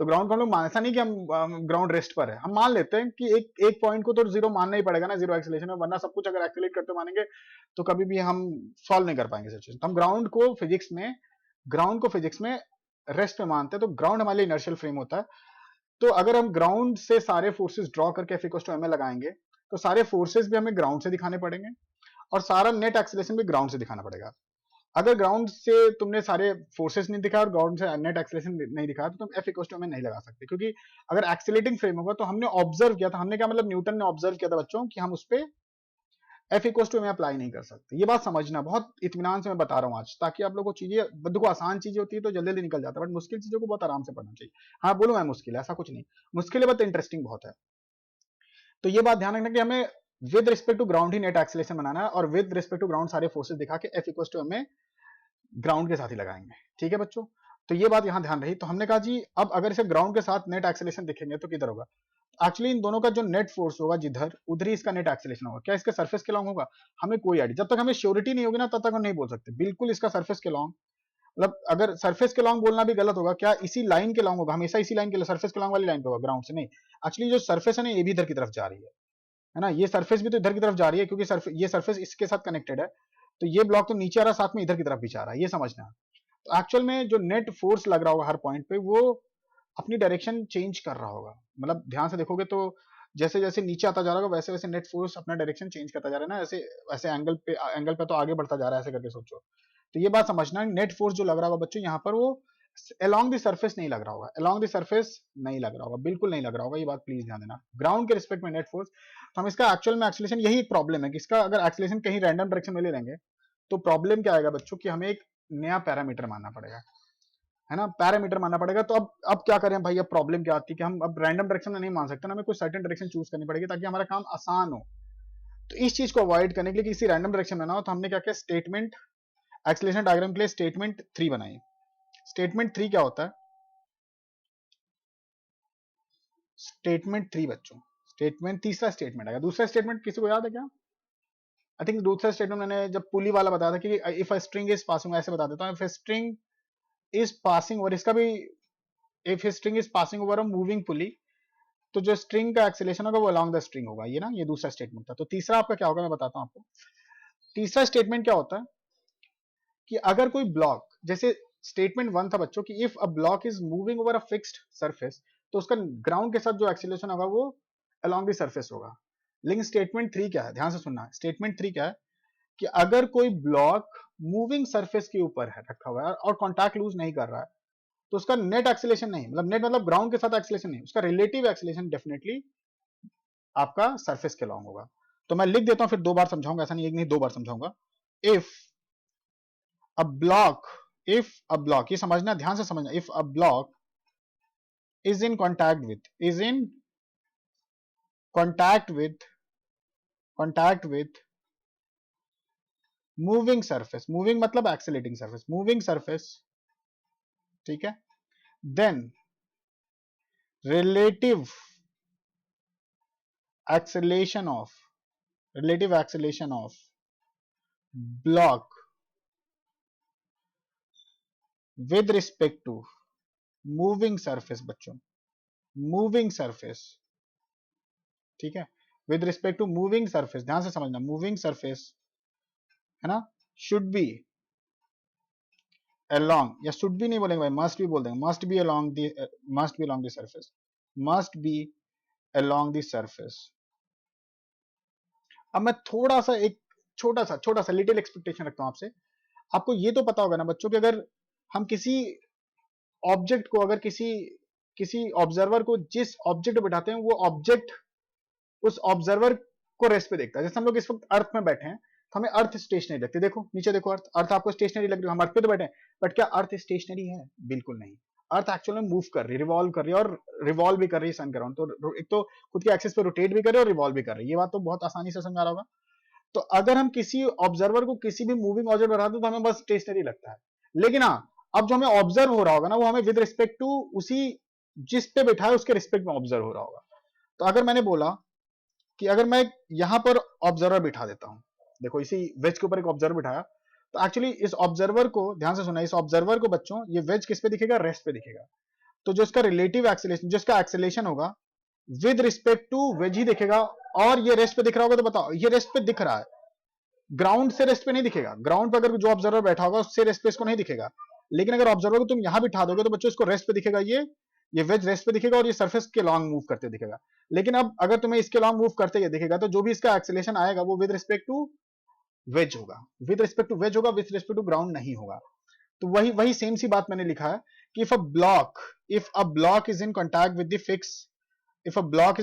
तो ग्राउंड को हम लोग ऐसा नहीं कि हम ग्राउंड रेस्ट पर है, हम मान लेते हैं कि एक पॉइंट को तो जीरो मानना ही पड़ेगा ना, जीरो एक्सेलेरेशन में, वरना सब कुछ अगर एक्सेलेट करते मानेंगे तो कभी भी हम सॉल्व नहीं कर पाएंगे सिचुएशन। तो हम ग्राउंड को फिजिक्स में रेस्ट में मानते हैं, तो ग्राउंड हमारे लिए इनर्शियल फ्रेम होता है। तो अगर हम ग्राउंड से सारे फोर्सेस ड्रॉ करके एफ इक्वल टू एम लगाएंगे तो सारे फोर्सेस भी हमें ग्राउंड से दिखाने पड़ेंगे और सारा नेट एक्सेलेरेशन भी ग्राउंड से दिखाना पड़ेगा। अगर ग्राउंड से तुमने सारे फोर्सेस नहीं दिखाया और ग्राउंड से नेट एक्सेलेरेशन नहीं दिखाया तो तुम एफ इक्वल टू एम नहीं लगा सकते, क्योंकि अगर एक्सेलेटिंग फ्रेम होगा तो हमने ऑब्जर्व किया था, हमने क्या मतलब न्यूटन ने ऑब्जर्व किया था बच्चों कि हम उस पर एफ इक्वल टू में अप्लाई नहीं कर सकते। ये बात समझना, बहुत इत्मीनान से मैं बता रहा हूँ आज, ताकि आप लोगों को चीजें, देखो आसान चीजें होती है तो जल्दी जल्दी निकल जाता है, बट मुश्किल चीजों को बहुत आराम से पढ़ना चाहिए। हाँ बोलूँ मैं मुश्किल है, ऐसा कुछ नहीं, मुश्किल है बट इंटरेस्टिंग बहुत है। तो ये बात ध्यान रखना कि हमें विद रिस्पेक्ट टू ग्राउंड ही नेट एक्सेलेरेशन बनाना है और विद रिस्पेक्ट टू ग्राउंड सारे फोर्सेस दिखा के एफ इक्वल टू हमें ग्राउंड के साथ ही लगाएंगे। ठीक है बच्चों, तो ये बात यहां ध्यान रही। तो हमने कहा जी अब अगर इसे ग्राउंड के साथ नेट एक्सेलेरेशन दिखेंगे तो किधर होगा? एक्चुअली इन दोनों का जो नेट फोर्स होगा जिधर, उधर ही इसका नेट एक्सेलेरेशन होगा। क्या इसके सरफेस के लॉन्ग होगा? हमें कोई आइडिया, जब तक हमें श्योरिटी नहीं होगी ना तब तक हम नहीं बोल सकते बिल्कुल इसका सरफेस के लॉन्ग। मतलब अगर सरफेस के लॉन्ग बोलना भी गलत होगा, क्या इसी लाइन के लॉन्ग होगा? हमेशा इसी लाइन के सरफेस के लॉन्ग वाली लाइन पे होगा, ग्राउंड से नहीं। एक्चुअली जो सरफेस है ना ये भी इधर की तरफ जा रही है ना, ये सरफेस भी तो इधर की तरफ जा रही है क्योंकि ये सरफेस इसके साथ कनेक्टेड है। तो ये ब्लॉक तो नीचे आ रहा है, साथ में इधर की तरफ भी जा रहा है, ये समझना। तो एक्चुअल में जो नेट फोर्स लग रहा होगा हर पॉइंट पे, वो अपनी डायरेक्शन चेंज कर रहा होगा। मतलब ध्यान से देखोगे तो जैसे जैसे नीचे आता जा रहा होगा वैसे वैसे नेट फोर्स अपना डायरेक्शन चेंज करता जा रहा है ना, ऐसे ऐसे एंगल पे तो आगे बढ़ता जा रहा है, ऐसे करके सोचो। तो ये बात समझना, नेट फोर्स जो लग रहा होगा बच्चों यहाँ पर, वो अलोंग द सरफेस नहीं लग रहा होगा, अलोंग द सरफेस नहीं लग रहा होगा, बिल्कुल नहीं लग रहा होगा। ये बात प्लीज ध्यान देना, ग्राउंड के रिस्पेक्ट में नेट फोर्स। तो हम इसका एक्चुअल में एक्सेलेरेशन, यही एक प्रॉब्लम है कि इसका अगर एक्सेलेरेशन कहीं रैंडम डायरेक्शन में ले लेंगे तो प्रॉब्लम क्या आएगा बच्चों कि हमें एक नया पैरामीटर मानना पड़ेगा, है ना, पैरामीटर मानना पड़ेगा। तो अब क्या करें भाई, अब प्रॉब्लम क्या आती है कि हम अब रैंडम डायरेक्शन में नहीं मान सकते ना, हमें कोई सर्टेन डायरेक्शन चूज करनी पड़ेगी ताकि हमारा काम आसान हो। तो इस चीज को अवॉइड करने के लिए किसी रैंडम डायरेक्शन में ना हो, तो हमने क्या किया, स्टेटमेंट एक्सेलेरेशन डायग्राम के लिए स्टेटमेंट 3 बनाई। स्टेटमेंट 3 क्या होता है? स्टेटमेंट 3 बच्चों, स्टेटमेंट तीसरा स्टेटमेंट आएगा। दूसरा स्टेटमेंट किसी को याद है क्या? आई थिंक दूसरा स्टेटमेंट मैंने जब पुली वाला बताया था कि if a string is passing, ऐसे बता देता हूँ, if a string is passing, और इसका भी if string is passing over a moving pulley, तो जो स्ट्रिंग का एक्सेलेरेशन होगा वो अलोंग द स्ट्रिंग होगा। ये ना, ये दूसरा स्टेटमेंट था। तो तीसरा आपका क्या होगा मैं बताता हूं आपको। तीसरा स्टेटमेंट क्या होता है कि अगर कोई ब्लॉक, जैसे स्टेटमेंट 1 था बच्चों कि if a block is moving over a fixed surface, तो उसका ग्राउंड के साथ जो एक्सेलेरेशन होगा वो अलोंग द सरफेस होगा। लेकिन स्टेटमेंट 3 क्या है, ध्यान से सुनना, स्टेटमेंट 3 क्या है कि अगर कोई ब्लॉक मूविंग सरफेस के ऊपर है रखा हुआ है और कॉन्टैक्ट लूज नहीं कर रहा है, तो उसका नेट एक्सेलेरेशन नहीं, मतलब नेट मतलब ग्राउंड के साथ एक्सेलेरेशन नहीं, उसका रिलेटिव एक्सेलेरेशन डेफिनेटली आपका सरफेस के लॉन्ग होगा। तो मैं लिख देता हूं, फिर 2 बार समझाऊंगा, ऐसा नहीं एक नहीं 2 बार समझाऊंगा। If a block, if a block, ये समझना, ध्यान से समझना, if a block is in contact with, is in contact with, contact with moving surface, moving मतलब एक्सेलेटिंग सरफेस, मूविंग सरफेस, ठीक है, then relative acceleration of, relative acceleration of block with respect to moving surface बच्चों, moving surface, ठीक है, with respect to moving surface, ध्यान से समझना, moving surface है ना, should be along, या should be नहीं बोलेंगे भाई, must भी बोल देंगे, must be along the surface, must be along the surface। अब मैं थोड़ा सा एक छोटा सा लिटिल एक्सपेक्टेशन रखता हूं आपसे। आपको ये तो पता होगा ना बच्चों कि अगर हम किसी ऑब्जेक्ट को, अगर किसी किसी ऑब्जर्वर को जिस ऑब्जेक्ट पे बिठाते हैं, वो ऑब्जेक्ट उस ऑब्जर्वर को रेस्ट पे देखता है। जैसे हम लोग इस वक्त अर्थ में बैठे हैं तो हमें अर्थ स्टेशनरी लगती है। देखो नीचे देखो, अर्थ अर्थ आपको स्टेशनरी लग रही है, हम अर्थ पे तो बैठे हैं, बट क्या अर्थ स्टेशनरी है? बिल्कुल नहीं। अर्थ एक्चुअल में मूव कर रही है, रिवॉल्व कर रही है, और रिवॉल्व भी कर रही है सन के अराउंड। तो एक तो खुद के एक्सिस पे रोटेट भी कर रही है और रिवॉल्व भी कर रही है। ये बात तो बहुत आसानी से समझा रहा होगा। तो अगर हम किसी ऑब्जर्वर को किसी भी मूविंग ऑब्जेक्ट बनाते हैं तो हमें बस स्टेशनरी लगता है। लेकिन हाँ, अब जो हमें ऑब्जर्व हो रहा होगा ना, वो हमें विद रिस्पेक्ट टू उसी जिस पे बैठा है उसके रिस्पेक्ट में ऑब्जर्व हो रहा होगा। तो अगर मैंने बोला कि अगर मैं यहां पर ऑब्जर्वर बिठा देता हूं, देखो इसी वेज के ऊपर एक ऑब्जर्वर बिठाया, तो एक्चुअली इस ऑब्जर्वर को ध्यान से सुना, इस ऑब्जर्वर को बच्चों ये वेज किस पे दिखेगा? रेस्ट पे दिखेगा। तो जो इसका रिलेटिव एक्सेलेरेशन, जो इसका एक्सेलेरेशन होगा विद रिस्पेक्ट टू वेज ही दिखेगा। और ये रेस्ट पे दिख रहा होगा, तो बताओ ये रेस्ट पे दिख रहा है, ग्राउंड से रेस्ट पे नहीं दिखेगा। ग्राउंड पे अगर जो ऑब्जर्वर बैठा होगा उससे रेस्ट पे इसको नहीं दिखेगा। लेकिन अगर ऑब्जर्वर को तुम यहां बिठा दोगे तो बच्चों इसको रेस्ट पे दिखेगा, ये वेज रेस्ट पे दिखेगा और ये सरफेस के लॉन्ग मूव करते दिखेगा। लेकिन अब अगर तुम्हें इसके लॉन्ग मूव करते ये दिखेगा, तो जो भी इसका एक्सेलेरेशन आएगा वो विद रिस्पेक्ट टू वेज होगा, विद रिस्पेक्ट टू वेज होगा, विद रिस्पेक्ट टू ग्राउंड नहीं होगा। तो वही वही सेम सी बात मैंने लिखा है कि if a block is in contact with the fix, if a block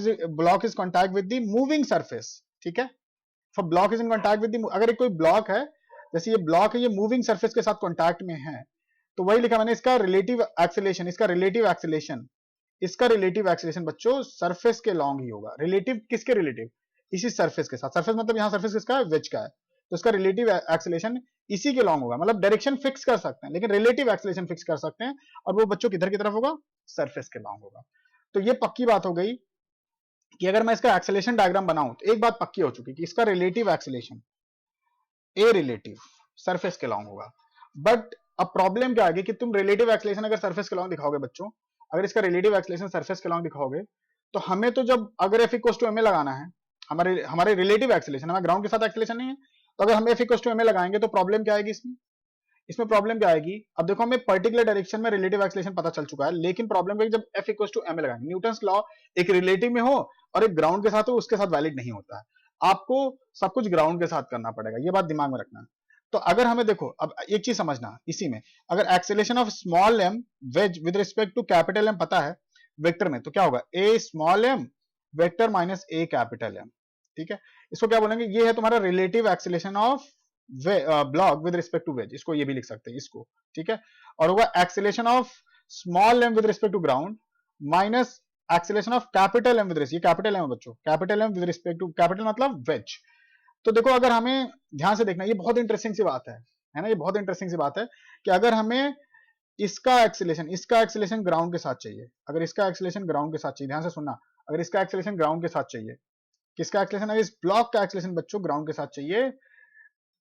is contact with the moving surface, ठीक है, if a block is in contact with the, अगर एक कोई ब्लॉक है, जैसे ये ब्लॉक है, ये मूविंग सरफेस के साथ कॉन्टैक्ट में है, तो वही लिखा मैंने, इसका रिलेटिव एक्सेलेरेशन, इसका रिलेटिव एक्सेलेरेशन बच्चों सरफेस के लॉन्ग ही होगा। रिलेटिव किसके रिलेटिव? इसी सरफेस के साथ। सरफेस मतलब यहां सरफेस किसका है? वेज का है। तो इसका रिलेटिव एक्सेलेरेशन इसी के लॉन्ग होगा। मतलब डायरेक्शन फिक्स कर सकते हैं लेकिन रिलेटिव एक्सेलेरेशन फिक्स कर सकते हैं, और वो बच्चों किधर की तरफ होगा? सरफेस के लॉन्ग होगा। तो ये पक्की बात हो गई कि अगर मैं इसका एक्सेलेरेशन डायग्राम बनाऊं तो एक बात पक्की हो चुकी कि इसका relative acceleration A relative surface के लॉन्ग होगा। बट अब प्रॉब्लम क्या आ गई कि तुम रिलेटिव एक्सेलेरेशन अगर सरफेस के लॉन्ग दिखाओगे बच्चों, अगर इसका रिलेटिव एक्सेलेरेशन सरफेस के लॉन्ग दिखाओगे, तो हमें तो जब अगर F equal to M A लगाना है, हमारे हमारे रिलेटिव एक्सेलेरेशन, हमारे ग्राउंड के साथ एक्सेलेरेशन नहीं है, तो अगर हम F equal to M A लगाएंगे तो प्रॉब्लम क्या आएगी इसमें? इसमें प्रॉब्लम क्या आएगी? अब देखो हमें पर्टिकुलर डायरेक्शन में रिलेटिव एक्सेलेरेशन पता चल चुका है, लेकिन प्रॉब्लम क्या है, जब F equal to M A लगाएंगे, न्यूटन्स लॉ एक रिलेटिव में हो और एक ग्राउंड के साथ हो, उसके साथ वैलिड नहीं होता है। आपको सब कुछ ग्राउंड के साथ करना पड़ेगा, ये बात दिमाग में रखना। तो अगर हमें देखो, अब एक चीज समझना इसी में, अगर acceleration of small M wedge with respect to capital M पता है वेक्टर में, तो क्या होगा? A small M vector minus a capital M, ठीक है। इसको क्या बोलेंगे? ये है तुम्हारा relative acceleration of block with respect to wedge, इसको ये भी लिख सकते हैं इसको, ठीक है। और होगा acceleration of small M with respect to ground minus acceleration of capital M with respect, ये कैपिटल एम बच्चों, capital M with respect to capital मतलब वेज। तो देखो अगर हमें ध्यान से देखना, ये बहुत इंटरेस्टिंग सी बात है ना, ये बहुत इंटरेस्टिंग सी बात है कि अगर हमें इसका एक्सेलेरेशन ग्राउंड के साथ चाहिए, अगर इसका एक्सेलेरेशन ग्राउंड के साथ चाहिए, ध्यान से सुनना, अगर इसका एक्सेलेरेशन ग्राउंड के साथ चाहिए, किसका एक्सेलेरेशन? अगर इस ब्लॉक का एक्सेलेरेशन बच्चों ग्राउंड के साथ चाहिए,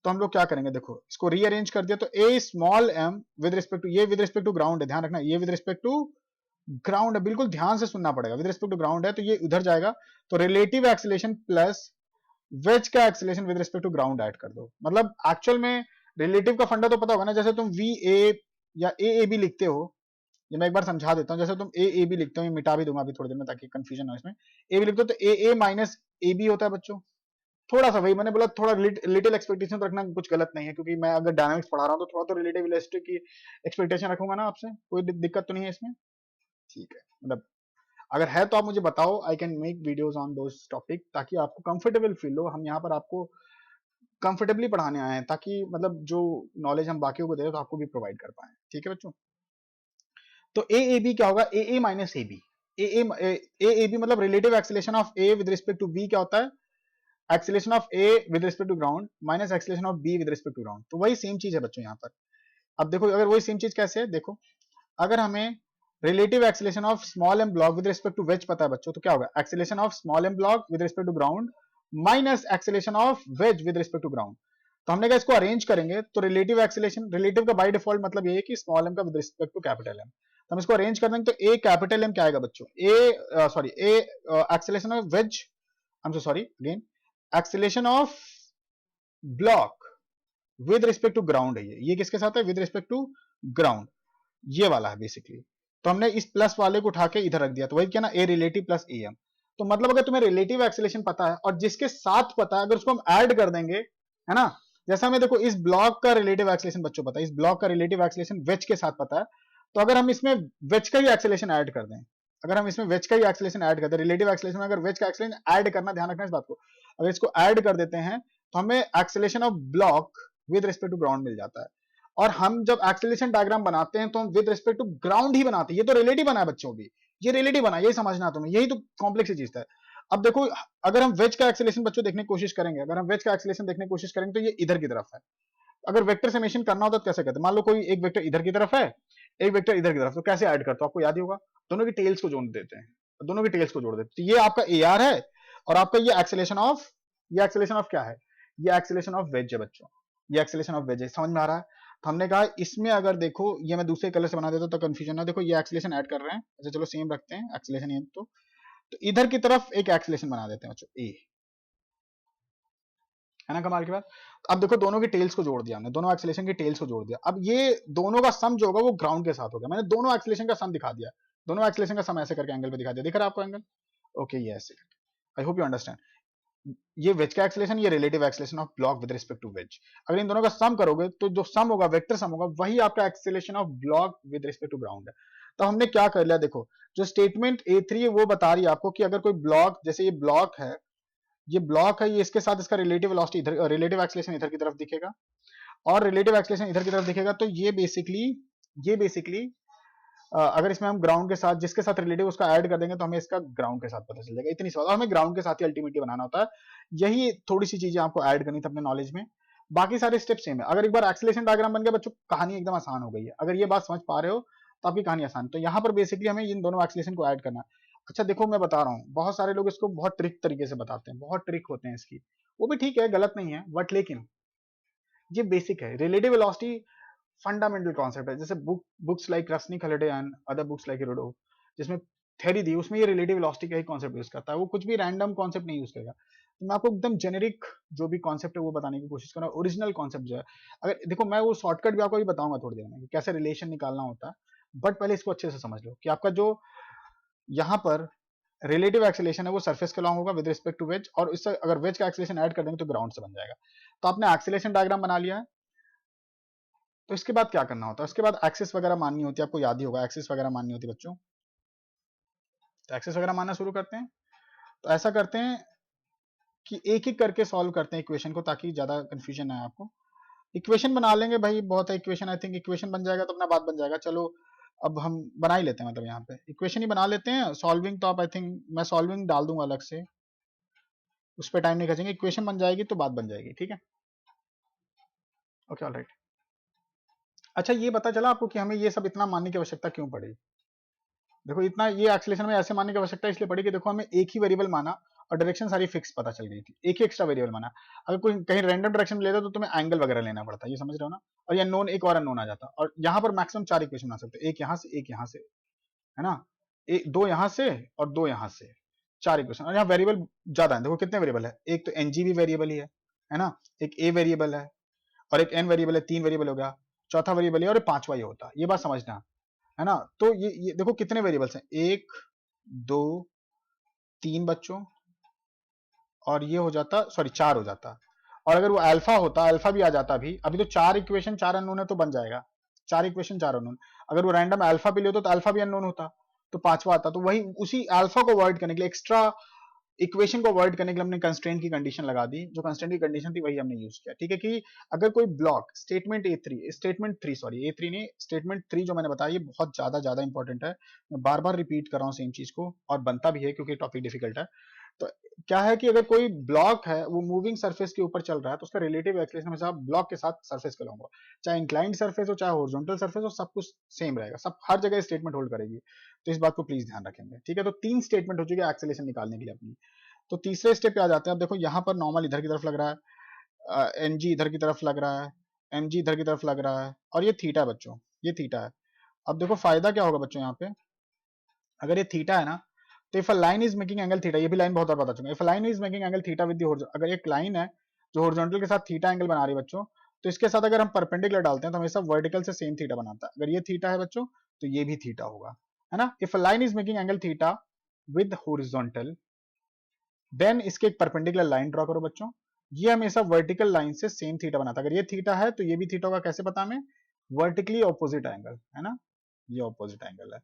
तो हम लोग क्या करेंगे? देखो इसको रीअरेंज कर दिया, तो A small M with respect to, ये विद रिस्पेक्ट टू ग्राउंड है, ध्यान रखना, ये विद रिस्पेक्ट टू ग्राउंड है, बिल्कुल ध्यान से सुनना पड़ेगा, विद रिस्पेक्ट टू ग्राउंड है तो ये उधर जाएगा, तो रिलेटिव एक्सेलेरेशन प्लस वेज का acceleration with respect to ground add कर दो। मतलब एक्चुअल में रिलेटिव का फंडा तो पता होगा ना, जैसे तुम वी ए या ए बी लिखते हो, ये मैं एक बार समझा देता हूँ, जैसे तुम ए बी लिखते हो, ये मिटा भी दूंगा अभी थोड़ी देर में ताकि कंफ्यूजन हो इसमें। ए बी लिखते हो तो ए माइनस ए बी होता है बच्चों। थोड़ा सा वही मैंने बोला, थोड़ा लिटिल एक्सपेक्टेशन तो रखना कुछ गलत नहीं है, क्योंकि मैं अगर डायनामिक्स पढ़ा रहा हूँ तो थोड़ा तो रिलेटिव इलास्टिक की एक्सपेक्टेशन रखूंगा ना आपसे, कोई दिक्कत तो नहीं है इसमें, ठीक है। मतलब अगर है तो आप मुझे बताओ, I can make videos on those topic, ताकि आपको कंफर्टेबल फील हो। हम यहाँ पर आपको कंफर्टेबली पढ़ाने आए हैं, ताकि मतलब जो नॉलेज हम बाकियों को दे रहे हैं तो आपको भी प्रोवाइड कर पाए, ठीक है बच्चों। तो ए बी क्या होगा? A minus A B, A B मतलब relative acceleration of A with respect to B क्या होता है? Acceleration of A with respect to ground minus acceleration of B with respect to ground. तो वही सेम चीज है बच्चों यहाँ पर। अब देखो अगर वही सेम चीज कैसे है, देखो अगर हमें relative acceleration of small M block with respect to wedge पता है बच्चों, तो क्या होगा? Acceleration of small M block with respect to ground minus acceleration of wedge with respect to ground. तो हमने कहा इसको अरेंज करेंगे तो रिलेटिव एक्सेलेरेशन, रिलेटिव का बाय डिफॉल्ट मतलब ये है कि स्मॉल एम का with respect to capital M, तो हम इसको अरेंज कर देंगे तो ए कैपिटल एम क्या आएगा बच्चों? A acceleration of wedge, I am sorry again, acceleration of block with respect to ground है, ये किसके साथ है? विद रिस्पेक्ट टू ग्राउंड, ये वाला है बेसिकली। तो हमने इस प्लस वाले को उठा के इधर रख दिया, तो वही क्या ना, a relative plus a M. तो मतलब अगर तुम्हें रिलेटिव एक्सेलेरेशन पता है और जिसके साथ पता है, अगर उसको हम ऐड कर देंगे, है ना, जैसा हमें देखो इस ब्लॉक का रिलेटिव एक्सेलेरेशन बच्चों पता है, इस ब्लॉक का रिलेटिव एक्सेलेरेशन वेज के साथ पता है, तो अगर हम इसमें वेज का ही एक्सेलेरेशन ऐड कर दें, अगर हम इसमें वेज का ही एक्सेलेरेशन ऐड कर दें, रिलेटिव एक्सेलेरेशन में अगर वेज का एक्सेलेरेशन ऐड करना, ध्यान रखना इस बात को, अगर इसको ऐड कर देते हैं तो हमें acceleration of block with respect to ground मिल जाता है। और हम जब एक्सेलेरेशन डायग्राम बनाते हैं तो हम विद रिस्पेक्ट टू ग्राउंड ही बनाते हैं, ये तो रिलेटिव बना है बच्चों भी, ये रिलेटिव बना, यही समझना तुम्हें, यही तो कॉम्प्लेक्स चीज है। अब देखो, अगर हम वेज का एक्सेलेरेशन बच्चों देखने की कोशिश करेंगे, अगर हम वेज का एक्सेलेरेशन देखने की कोशिश करेंगे तो ये इधर की तरफ है। अगर वेक्टर समेशन करना होता तो कैसे करते, मान लो कोई एक वेक्टर इधर की तरफ है, एक वेक्टर इधर की तरफ, तो कैसे ऐड करते हो, आपको याद ही होगा, दोनों की टेल्स को जोड़ देते हैं, दोनों की टेल्स को जोड़ देते हैं, तो ये आपका ए आर है और आपका ये एक्सेलेरेशन ऑफ, ये एक्सेलेरेशन ऑफ क्या है, ये एक्सेलेरेशन ऑफ वेज है बच्चों, ये एक्सेलेरेशन ऑफ वेज है, समझ में आ रहा है। तो हमने कहा इसमें अगर देखो, ये मैं दूसरे कलर से बना देता तो कंफ्यूजन ना, देखो ये एक्सेलेरेशन ऐड कर रहे हैं, अच्छा चलो सेम रखते हैं एक्सेलेरेशन, ये तो इधर की तरफ एक एक्सेलेरेशन बना देते हैं बच्चों, ए, है ना कमाल की बात। अब देखो दोनों की टेल्स को जोड़ दिया हमने, दोनों एक्सेलेरेशन की टेल्स को जोड़ दिया, अब ये दोनों का सम जो होगा वो ग्राउंड के साथ होगा, मैंने दोनों एक्सेलेरेशन का सम दिखा दिया, दोनों एक्सेलेरेशन का सम ऐसे करके एंगल पे दिखा दिया, दिख रहा है आपको एंगल, ओके ये ऐसे, आई होप यू अंडरस्टैंड। ये वेज का एक्सेलेरेशन, ये relative acceleration of block with respect to wedge, अगर इन दोनों का सम करोगे तो जो सम होगा, वेक्टर सम होगा, वही आपका acceleration of block with respect to ground है। तो हमने क्या कर लिया, देखो जो स्टेटमेंट A3 है वो बता रही है आपको कि अगर कोई ब्लॉक, जैसे ये ब्लॉक है, ये ब्लॉक है, ये इसके साथ इसका रिलेटिव वेलोसिटी इधर, रिलेटिव एक्सेलेरेशन इधर की तरफ दिखेगा और रिलेटिव एक्सेलेरेशन इधर की तरफ दिखेगा, तो ये बेसिकली अगर इसमें हम ग्राउंड के साथ, जिसके साथ रिलेटिव उसका ऐड कर देंगे तो हमें इसका ग्राउंड के साथ पता चल जाएगा, इतनी सी बात, और हमें ग्राउंड के साथ ही अल्टीमेटली बनाना होता है, यही थोड़ी सी चीजें आपको ऐड करनी थी अपने नॉलेज में, बाकी सारे स्टेप सेम है। अगर एक बार एक्सेलेरेशन डायग्राम बन गया बच्चों, कहानी एकदम आसान हो गई है, अगर ये बात समझ पा रहे हो तो आपकी कहानी आसान। तो यहाँ पर बेसिकली हमें इन दोनों एक्सेलेरेशन को ऐड करना है। अच्छा देखो मैं बता रहा हूँ, बहुत सारे लोग इसको बहुत ट्रिक तरीके से बताते हैं, बहुत ट्रिक होते हैं इसकी, वो भी ठीक है, गलत नहीं है, बट लेकिन ये बेसिक है, रिलेटिव वेलोसिटी फंडामेंटल कॉन्सेप्ट है, जैसे books like Resnick Halliday and other books like Irodov, जिसमें थ्योरी दी, उसमें ये रिलेटिव वेलोसिटी का ही कॉन्सेप्ट यूज करता है, वो कुछ भी रैंडम कॉन्सेप्ट नहीं यूज करेगा। तो मैं आपको एकदम जेनेरिक जो भी कॉन्सेप्ट है वो बताने की कोशिश कर रहा हूँ, ओरिजिनल कॉन्सेप्ट जो है, अगर देखो मैं वो शॉर्टकट भी आपको भी बताऊंगा थोड़ी देर में कि कैसे रिलेशन निकालना होता है, बट पहले इसको अच्छे से समझ लो कि आपका जो यहाँ पर रिलेटिव एक्सेलेरेशन है वो सरफेस के अलॉन्ग होगा विद रिस्पेक्ट टू वेज, और इससे अगर वेज का एक्सेलेरेशन ऐड कर देंगे तो ग्राउंड से बन जाएगा। तो आपने एक्सेलेरेशन डायग्राम बना लिया है, तो इसके बाद क्या करना होता है, उसके बाद एक्सिस वगैरह माननी होती है, आपको याद ही होगा एक्सिस वगैरह माननी होती है बच्चों, तो एक्सिस वगैरह मानना शुरू करते हैं। तो ऐसा करते हैं कि एक एक करके सॉल्व करते हैं इक्वेशन को, ताकि ज्यादा कंफ्यूजन ना आए आपको। इक्वेशन बना लेंगे भाई, बहुत है इक्वेशन, आई थिंक इक्वेशन बन जाएगा तो अपना बात बन जाएगा। चलो अब हम बना ही लेते हैं, मतलब यहाँ पे इक्वेशन ही बना लेते हैं, सॉल्विंग तो आप आई थिंक मैं सॉल्विंग डाल दूंगा अलग से, उस पर टाइम नहीं खर्चेंगे, इक्वेशन बन जाएगी तो बात बन जाएगी, ठीक है, ओके ऑलराइट। अच्छा ये पता चला आपको कि हमें ये सब इतना मानने की आवश्यकता क्यों पड़ी, देखो इतना ये एक्सेलेरेशन में ऐसे मानने की आवश्यकता इसलिए पड़ी कि देखो हमें एक ही वेरिएबल माना और डायरेक्शन सारी फिक्स पता चल गई थी, एक ही एक्स्ट्रा वेरिएबल माना, अगर कोई कहीं रैंडम डायरेक्शन में लेता तो तुम्हें एंगल वगैरह लेना पड़ता, ये समझ रहे हो ना, और ये नोन एक और अननोन आ जाता, और यहाँ पर मैक्सिमम 4 इक्वेशन बना सकते, एक यहाँ से, एक यहाँ से, है ना, एक दो यहाँ से और दो यहाँ से, 4 इक्वेशन, और यहाँ वेरिएबल ज्यादा है, देखो कितने वेरिएबल है, एक तो एनजीबी वेरिएबल ही है ना, एक ए वेरिएबल है और एक एन वेरिएबल है, 3 वेरिएबल हो गया, चौथा वेरिएबल है और पांचवा ये होता, ये बात समझना, है ना। तो ये देखो कितने वेरिएबल्स हैं, 1 2 3 बच्चों, और ये हो जाता, सॉरी 4 हो जाता, और अगर वो अल्फा होता, अल्फा भी आ जाता, अभी तो 4 इक्वेशन 4 अननोन है तो बन जाएगा, 4 इक्वेशन 4 अननोन, अगर वो रैंडम अल्फा भी ले तो अल्फा भी अननोन होता, तो पांचवा आता, तो वही उसी अल्फा को अवॉइड करने के लिए, एक्स्ट्रा इक्वेशन को अवॉइड करने के लिए हमने कंस्ट्रेंट की कंडीशन लगा दी, जो कंस्ट्रेंट की कंडीशन थी वही हमने यूज किया, ठीक है, कि अगर कोई block statement statement 3 sorry A3 नहीं, स्टेटमेंट 3 जो मैंने बताया ये बहुत ज्यादा इंपॉर्टेंट है, मैं बार बार रिपीट कर रहा हूँ सेम चीज को, और बनता भी है क्योंकि टॉपिक डिफिकल्ट है। तो क्या है कि अगर कोई ब्लॉक है वो मूविंग सरफेस के ऊपर चल रहा है तो उसका रिलेटिव एक्सेलरेशन हमेशा ब्लॉक के साथ सरफेस का होगा, चाहे इंक्लाइंड सरफेस हो चाहे हॉरिजॉन्टल सरफेस हो, सब कुछ सेम रहेगा, सब हर जगह स्टेटमेंट होल्ड करेगी, तो इस बात को प्लीज ध्यान रखेंगे, ठीक है। तो 3 स्टेटमेंट हो चुके एक्सेलरेशन निकालने के लिए अपनी। तो तीसरे स्टेप पे आ जाते हैं, अब देखो यहाँ पर नॉर्मल इधर की तरफ लग रहा है, एनजी इधर की तरफ लग रहा है, एमजी इधर की तरफ लग रहा है, और ये थीटा बच्चों, ये थीटा है। अब देखो फायदा क्या होगा बच्चों यहाँ पे, अगर ये थीटा है ना, तो if a line is making angle theta, ये भी लाइन बहुत बार बता चुका हूं, if a line is making angle theta with the horizontal, अगर एक लाइन है जो हॉरिजॉन्टल के साथ थीटा एंगल बना रही है बच्चों, तो इसके साथ अगर हम परपेंडिकुलर डालते हैं तो हमेशा वर्टिकल से सेम थीटा बनाता है, अगर ये थीटा है बच्चों तो ये भी थीटा होगा, है ना। If a line is making angle theta with horizontal, then इसके एक परपेंडिकुलर लाइन ड्रॉ करो बच्चों। ये हमेशा वर्टिकल लाइन से सेम थीटा बनाता है। अगर ये थीटा है तो ये भी थीटा होगा। कैसे पता हमें? वर्टिकली ऑपोजिट एंगल, है ना, ये ऑपोजिट एंगल है।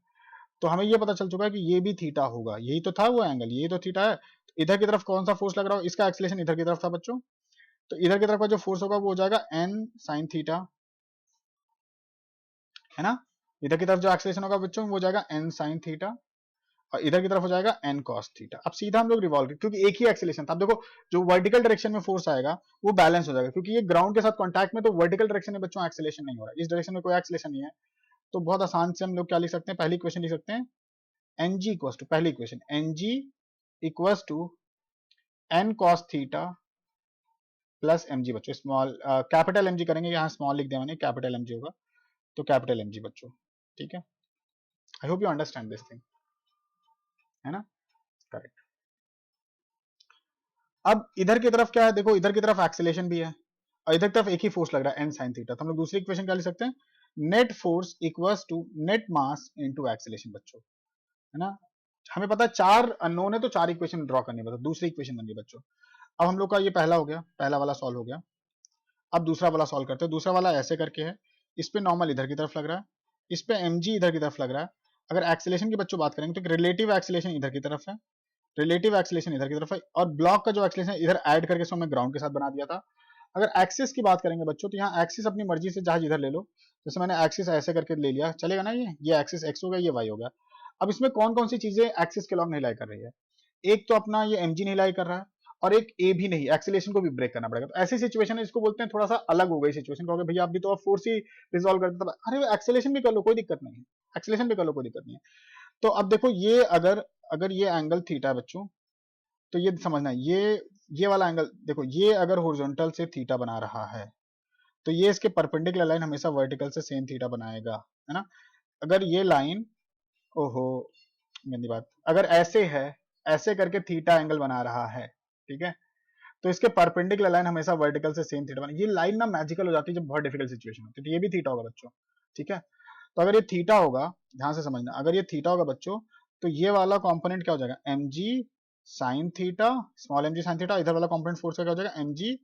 तो हमें ये पता चल चुका है कि ये भी थीटा होगा। यही तो था वो एंगल, यही तो थीटा है। तो इधर की तरफ कौन सा फोर्स लग रहा हो? इसका एक्सीलरेशन इधर की तरफ था बच्चों, तो इधर की तरफ का जो फोर्स होगा वो हो जाएगा एन साइन थीटा, है ना। इधर की तरफ जो एक्सीलरेशन होगा बच्चों वो हो जाएगा एन साइन थीटा, और इधर की तरफ हो जाएगा एन कॉस थीटा। अब सीधा हम लोग रिवॉल्व, क्योंकि एक ही एक्सीलरेशन था। अब देखो जो वर्टिकल डायरेक्शन में फोर्स आएगा वो बैलेंस हो जाएगा, क्योंकि ये ग्राउंड के साथ कांटेक्ट में, तो वर्टिकल डायरेक्शन में बच्चों एक्सीलरेशन नहीं हो रहा है, इस डायरेक्शन में कोई एक्सीलरेशन नहीं है। तो बहुत आसान से हम लोग क्या लिख सकते हैं? पहली इक्वेशन लिख सकते हैं एन जी इक्वल्स टू, पहली equation N G equals to N cos theta plus M G बच्चों। स्मॉल कैपिटल एम जी करेंगे, यहाँ स्मॉल लिख दिया मैंने, कैपिटल एम जी होगा, तो कैपिटल एम जी बच्चों, ठीक है। आई hope you understand this thing, है ना, करेक्ट। अब इधर की तरफ क्या है? देखो इधर की तरफ एक्सीलरेशन भी है और इधर की तरफ एक ही फोर्स लग रहा है एन साइन थीटा। तो हम लोग दूसरी इक्वेशन क्या लिख सकते हैं? Net force equals to net mass into acceleration बच्चों, है ना। हमें पता है चार अननोन है, तो चार इक्वेशन ड्रॉ करनी है, दूसरी इक्वेशन बन गई बच्चों। अब हम लोग का ये पहला हो गया, पहला वाला सॉल्व हो गया। अब दूसरा वाला सॉल्व करते हैं। दूसरा वाला ऐसे करके है, इस पे नॉर्मल इधर की तरफ लग रहा है, इस पे एम जी इधर की तरफ लग रहा है। अगर एक्सीलरेशन की बच्चों बात करेंगे तो रिलेटिव एक्सीलरेशन इधर की तरफ है, रिलेटिव एक्सीलरेशन इधर की तरफ है, और ब्लॉक का जो एक्सीलरेशन इधर ऐड करके इसको हमने ग्राउंड के साथ बना दिया था। अगर एक्सिस की बात करेंगे बच्चों, तो यहाँ एक्सिस अपनी मर्जी से जहां इधर ले लो। जैसे मैंने एक्सिस ऐसे करके ले लिया, चलेगा ना। ये एक्सिस एक्स हो गया, ये वाई हो गया। अब इसमें कौन कौन सी चीजें एक्सिस के लॉन्ग नहीं लाई कर रही है? एक तो अपना ये एमजी नहीं लाई कर रहा है, और एक ए भी नहीं, एक्सीलरेशन को भी ब्रेक करना पड़ेगा। तो ऐसी सिचुएशन है, इसको बोलते हैं थोड़ा सा अलग हो गई सिचुएशन। कहोगे भैया आप भी तो फोर्स ही रिजॉल्व करते थे। अरे एक्सीलरेशन भी कर लो, कोई दिक्कत नहीं है, एक्सीलरेशन भी कर लो, कोई दिक्कत नहीं है। तो अब देखो ये अगर अगर ये एंगल थीटा है बच्चों, तो ये समझना, ये वाला एंगल देखो, ये अगर हॉरिजॉन्टल से थीटा बना रहा है, तो ये इसके परपेंडिकुलर लाइन हमेशा वर्टिकल से सेम थीटा बनाएगा, है ना। अगर ये लाइन, ओहो गंदी बात, अगर ऐसे है, ऐसे करके थीटा एंगल बना रहा है, ठीक है, तो इसके परपेंडिकुलर लाइन हमेशा वर्टिकल से सेम थीटा बना। ये लाइन ना मैजिकल हो जाती है जब बहुत डिफिकल्ट सिचुएशन होती है। तो ये भी थीटा होगा बच्चों, ठीक है। तो अगर ये थीटा होगा, ध्यान से समझना, अगर ये थीटा होगा बच्चों, तो ये वाला कंपोनेंट क्या हो जाएगा? M G sine theta, small M G sine theta. इधर वाला कंपोनेंट फोर्स का क्या हो जाएगा? M G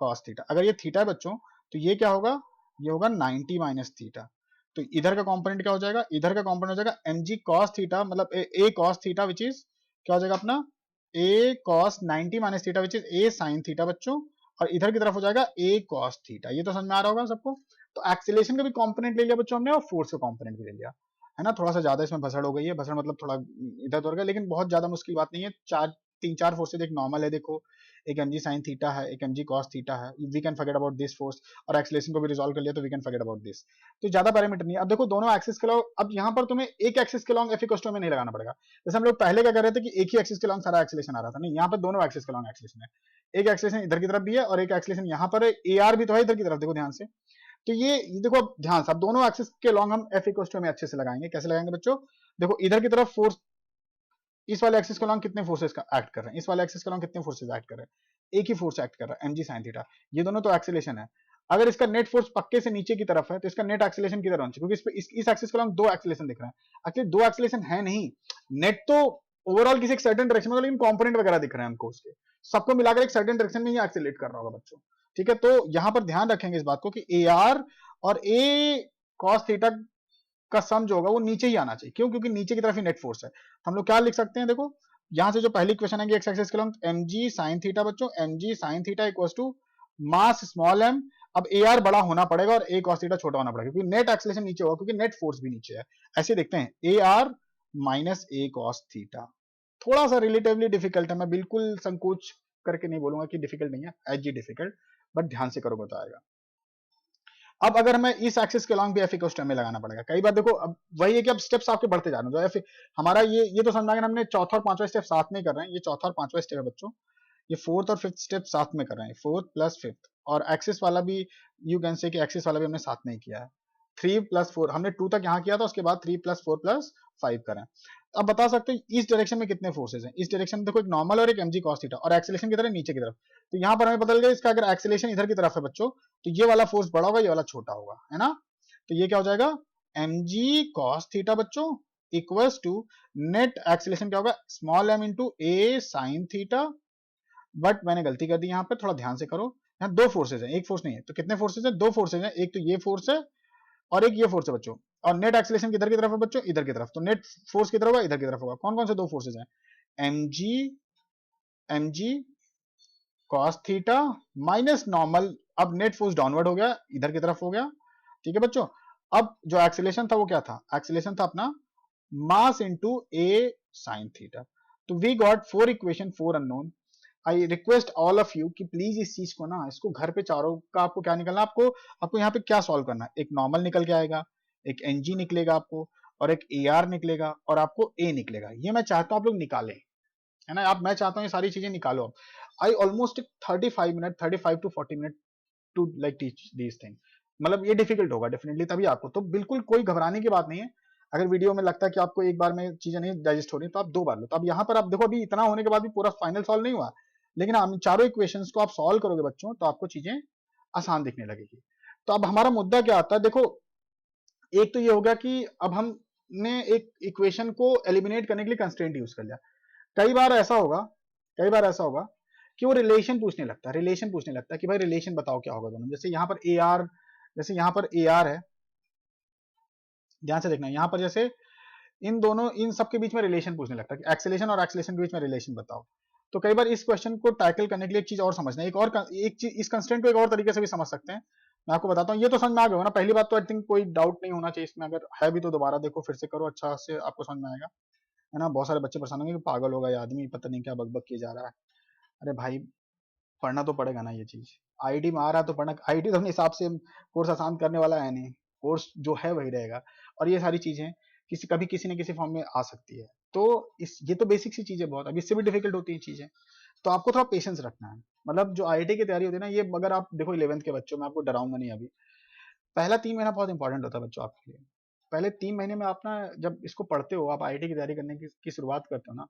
cos theta. अगर ये थीटा है बच्चों, तो ये क्या होगा? ये होगा 90 माइनस थीटा। तो इधर का कंपोनेंट क्या हो जाएगा? इधर का कंपोनेंट हो जाएगा एम जी कॉस थीटा, मतलब A cos theta, which is क्या हो जाएगा अपना? A cos 90 minus theta, which is A sine theta बच्चों। और इधर की तरफ हो जाएगा ए कॉस थीटा। ये तो समझ में आ रहा होगा सबको। तो एक्सीलरेशन का भी कंपोनेंट ले लिया बच्चों हमने, और फोर्स का कंपोनेंट भी ले लिया, है ना। थोड़ा सा ज्यादा इसमें भसड़ हो गई है, भसड़ मतलब थोड़ा इधर उधर गया, लेकिन बहुत ज्यादा मुश्किल बात नहीं है। तीन चार फोर्सेज एक नॉर्मल है, देखो एक एम जी साइन थीटा है, एक एम जी कॉस थीटा है, we can forget about this force. और एक्सीलरेशन को भी रिजॉल्व कर लिया, तो we can forget about this. तो ज्यादा पैरामीटर नहीं है। अब देखो दोनों एक्सिस के लॉन्ग, अब यहाँ पर तुम्हें एक एक्सिस के लॉन्ग एफ इक्वल टू में नहीं लगाना पड़ेगा। जैसे हम लोग पहले क्या कर रहे थे कि एक ही एक्सिस के लॉन्ग सारा एक्सीलरेशन आ रहा था, नहीं, यहाँ पर दोनों एक्सिस के लॉन्ग एक्सीलरेशन है। एक एक्सीलरेशन इधर की तरफ भी है और एक एक्सीलरेशन यहाँ पर है, ए आर भी तो है इधर की तरफ, देखो ध्यान से। तो ये देखो अब ध्यान से, अब दोनों एक्सिस के लॉन्ग हम एफ इक्वल टू में अच्छे से लगाएंगे। कैसे लगाएंगे बच्चों? देखो इधर की तरफ फोर्स, इस वाले एक्सिस के लॉन्ग कितने फोर्सेस का एक्ट कर रहे हैं, इस वाले एक्सिस के लॉन्ग कितने फोर्सेस एक्ट कर रहे हैं? एक ही फोर्स एक्ट कर रहा है, एमजी साइन थीटा। ये दोनों तो एक्सीलरेशन है। अगर इसका नेट फोर्स पक्के से नीचे की तरफ है, तो इसका नेट एक्सीलरेशन किधर होना चाहिए? क्योंकि इस एक्सिस के लॉन्ग दो एक्सीलरेशन दिख रहे हैं। एक्चुअली दो एक्सीलरेशन है नहीं, नेट तो ओवरऑल किसी एक सर्टेन डायरेक्शन में, लेकिन कंपोनेंट वगैरह दिख रहे हैं हमको उसके, सबको मिलाकर एक सर्टेन डायरेक्शन में ही एक्सीलरेट कर रहा होगा बच्चों, ठीक है। तो यहां पर ध्यान रखेंगे इस बात को कि ए आर और ए कॉस थीटा का सम जो होगा वो नीचे ही आना चाहिए। क्यों? क्योंकि नीचे की तरफ ही नेट फोर्स है। तो हम लोग क्या लिख सकते हैं? देखो यहां से जो पहली इक्वेशन है, एक्स एक्सिस के long M G sine theta बच्चों, M G sine theta equal to mass small M. अब ए आर बड़ा होना पड़ेगा और ए कॉस थीटा छोटा होना पड़ेगा, क्योंकि नेट एक्सीलरेशन नीचे होगा, क्योंकि नेट फोर्स भी नीचे है। ऐसे देखते हैं, A R minus A cos theta. थोड़ा सा रिलेटिवली डिफिकल्ट है, मैं बिल्कुल संकोच करके नहीं बोलूंगा कि डिफिकल्ट नहीं है, एज जी डिफिकल्ट, बट ध्यान से करोगे तो आएगा। अब अगर मैं इस एक्सिस के लॉन्ग भी एफ इक्वल में लगाना पड़ेगा। कई बार देखो अब वही है कि अब स्टेप्स आपके बढ़ते जा रहे हैं। जो हमारा ये तो समझ में हमने चौथा और पांचवा स्टेप साथ में कर रहे हैं। ये चौथा और पांचवा स्टेप है बच्चों, ये फोर्थ और फिफ्थ स्टेप साथ में कर रहे हैं, फोर्थ प्लस फिफ्थ। और एक्सिस वाला भी, यू कैन से कि एक्सिस वाला भी हमने साथ में किया है। 3+4 हमने 2 तक यहाँ किया था, उसके बाद 3+4+5 करें। अब बता सकते हैं इस डायरेक्शन में कितने फोर्सेज हैं। इस डायरेक्शन में देखो एक नॉर्मल और एक एमजी कॉस थीटा, और एक्सीलरेशन की तरफ नीचे की तरफ। तो यहाँ पर हमें पता चल गया इसका अगर एक्सीलरेशन इधर की तरफ है बच्चों, तो ये वाला फोर्स बड़ा होगा, ये वाला छोटा होगा, है ना। तो ये क्या हो जाएगा? एमजी कॉस थीटा बच्चों इक्वल्स टू नेट एक्सीलरेशन क्या होगा, small m into a sine theta. But मैंने गलती कर दी यहाँ पे, थोड़ा ध्यान से करो। यहाँ दो फोर्सेज हैं, एक फोर्स नहीं है। तो कितने फोर्सेज हैं, दो फोर्सेज हैं। एक तो ये फोर्स है और एक ये फोर्स है बच्चों। और नेट एक्सीलरेशन किधर की तरफ है बच्चों, इधर की तरफ। तो नेट फोर्स किधर होगा, इधर की तरफ होगा। कौन कौन से दो फोर्सेज हैं, M G cos theta minus normal. अब नेट फोर्स डाउनवर्ड हो गया, इधर की तरफ हो गया। ठीक है बच्चों। अब जो एक्सीलरेशन था वो क्या था, एक्सीलरेशन था अपना mass into a sine theta. तो we got four equation, four unknown. I request all of you कि प्लीज इस चीज को ना, इसको घर पे चारों का आपको क्या निकलना, आपको यहाँ पे क्या सॉल्व करना है। एक नॉर्मल निकल के आएगा, एक एनजी निकलेगा आपको, और एक ए आर निकलेगा, और आपको ए निकलेगा। ये मैं चाहता हूँ आप लोग निकालें, है ना। आप, मैं चाहता हूँ ये सारी चीजें निकालो। I almost 35 minute, 35 to 40 minute to like teach these thing. मतलब ये डिफिकल्ट होगा डेफिनेटली तभी आपको, तो बिल्कुल कोई घबराने की बात नहीं है। अगर वीडियो में लगता है कि आपको एक बार में चीजें नहीं डाइजेस्ट हो रही तो आप दो बार लो। तो अब यहाँ पर आप देखो, अभी इतना होने के बाद भी पूरा फाइनल सॉल्व नहीं हुआ, लेकिन हम चारों इक्वेशंस को आप सॉल्व करोगे बच्चों तो आपको चीजें आसान दिखने लगेगी। तो अब हमारा मुद्दा क्या आता है, देखो एक तो ये हो गया कि अब हमने एक इक्वेशन को एलिमिनेट करने के लिए कंस्ट्रेंट यूज कर लिया। कई बार ऐसा होगा कि वो रिलेशन पूछने लगता है, कि भाई रिलेशन बताओ क्या होगा दोनों। जैसे यहाँ पर ए आर, है, ध्यान से देखना। यहाँ पर जैसे इन दोनों, इन सब के बीच में रिलेशन पूछने लगता है कि एक्सेलेशन और एक्सेलेशन के बीच में रिलेशन बताओ। तो कई बार इस क्वेश्चन को टैकल करने के लिए एक चीज और समझना है, एक चीज, इस कंस्टेंट को एक और तरीके से भी समझ सकते हैं। मैं आपको बताता हूँ, ये तो समझ में आ गया होगा ना। पहली बात तो आई थिंक कोई डाउट नहीं होना चाहिए इसमें, अगर है भी तो दोबारा देखो, फिर से करो, अच्छा से आपको समझ में आएगा, है ना। बहुत सारे बच्चे परेशान होंगे कि पागल होगा ये आदमी, पता नहीं क्या बकबक किए जा रहा है। अरे भाई, पढ़ना तो पड़ेगा ना ये चीज। आईटी में आ रहा है तो पढ़ना, आईटी तो अपने हिसाब से कोर्स आसान करने वाला है नहीं, कोर्स जो है वही रहेगा। और ये सारी चीजें कभी किसी न किसी फॉर्म में आ सकती है। तो ये तो बेसिक सी चीजें बहुत, अब इससे भी डिफिकल्ट होती है चीजें। तो आपको थोड़ा पेशेंस रखना है। मतलब जो आईआईटी की तैयारी होती है ना, ये अगर आप देखो 11th के बच्चों में, आपको डराऊंगा नहीं अभी। पहला 3 महीना बहुत इंपॉर्टेंट होता है बच्चों आपके लिए। पहले 3 महीने में आप ना, जब इसको पढ़ते हो, आप आईआईटी की तैयारी करने की शुरुआत करते हो ना,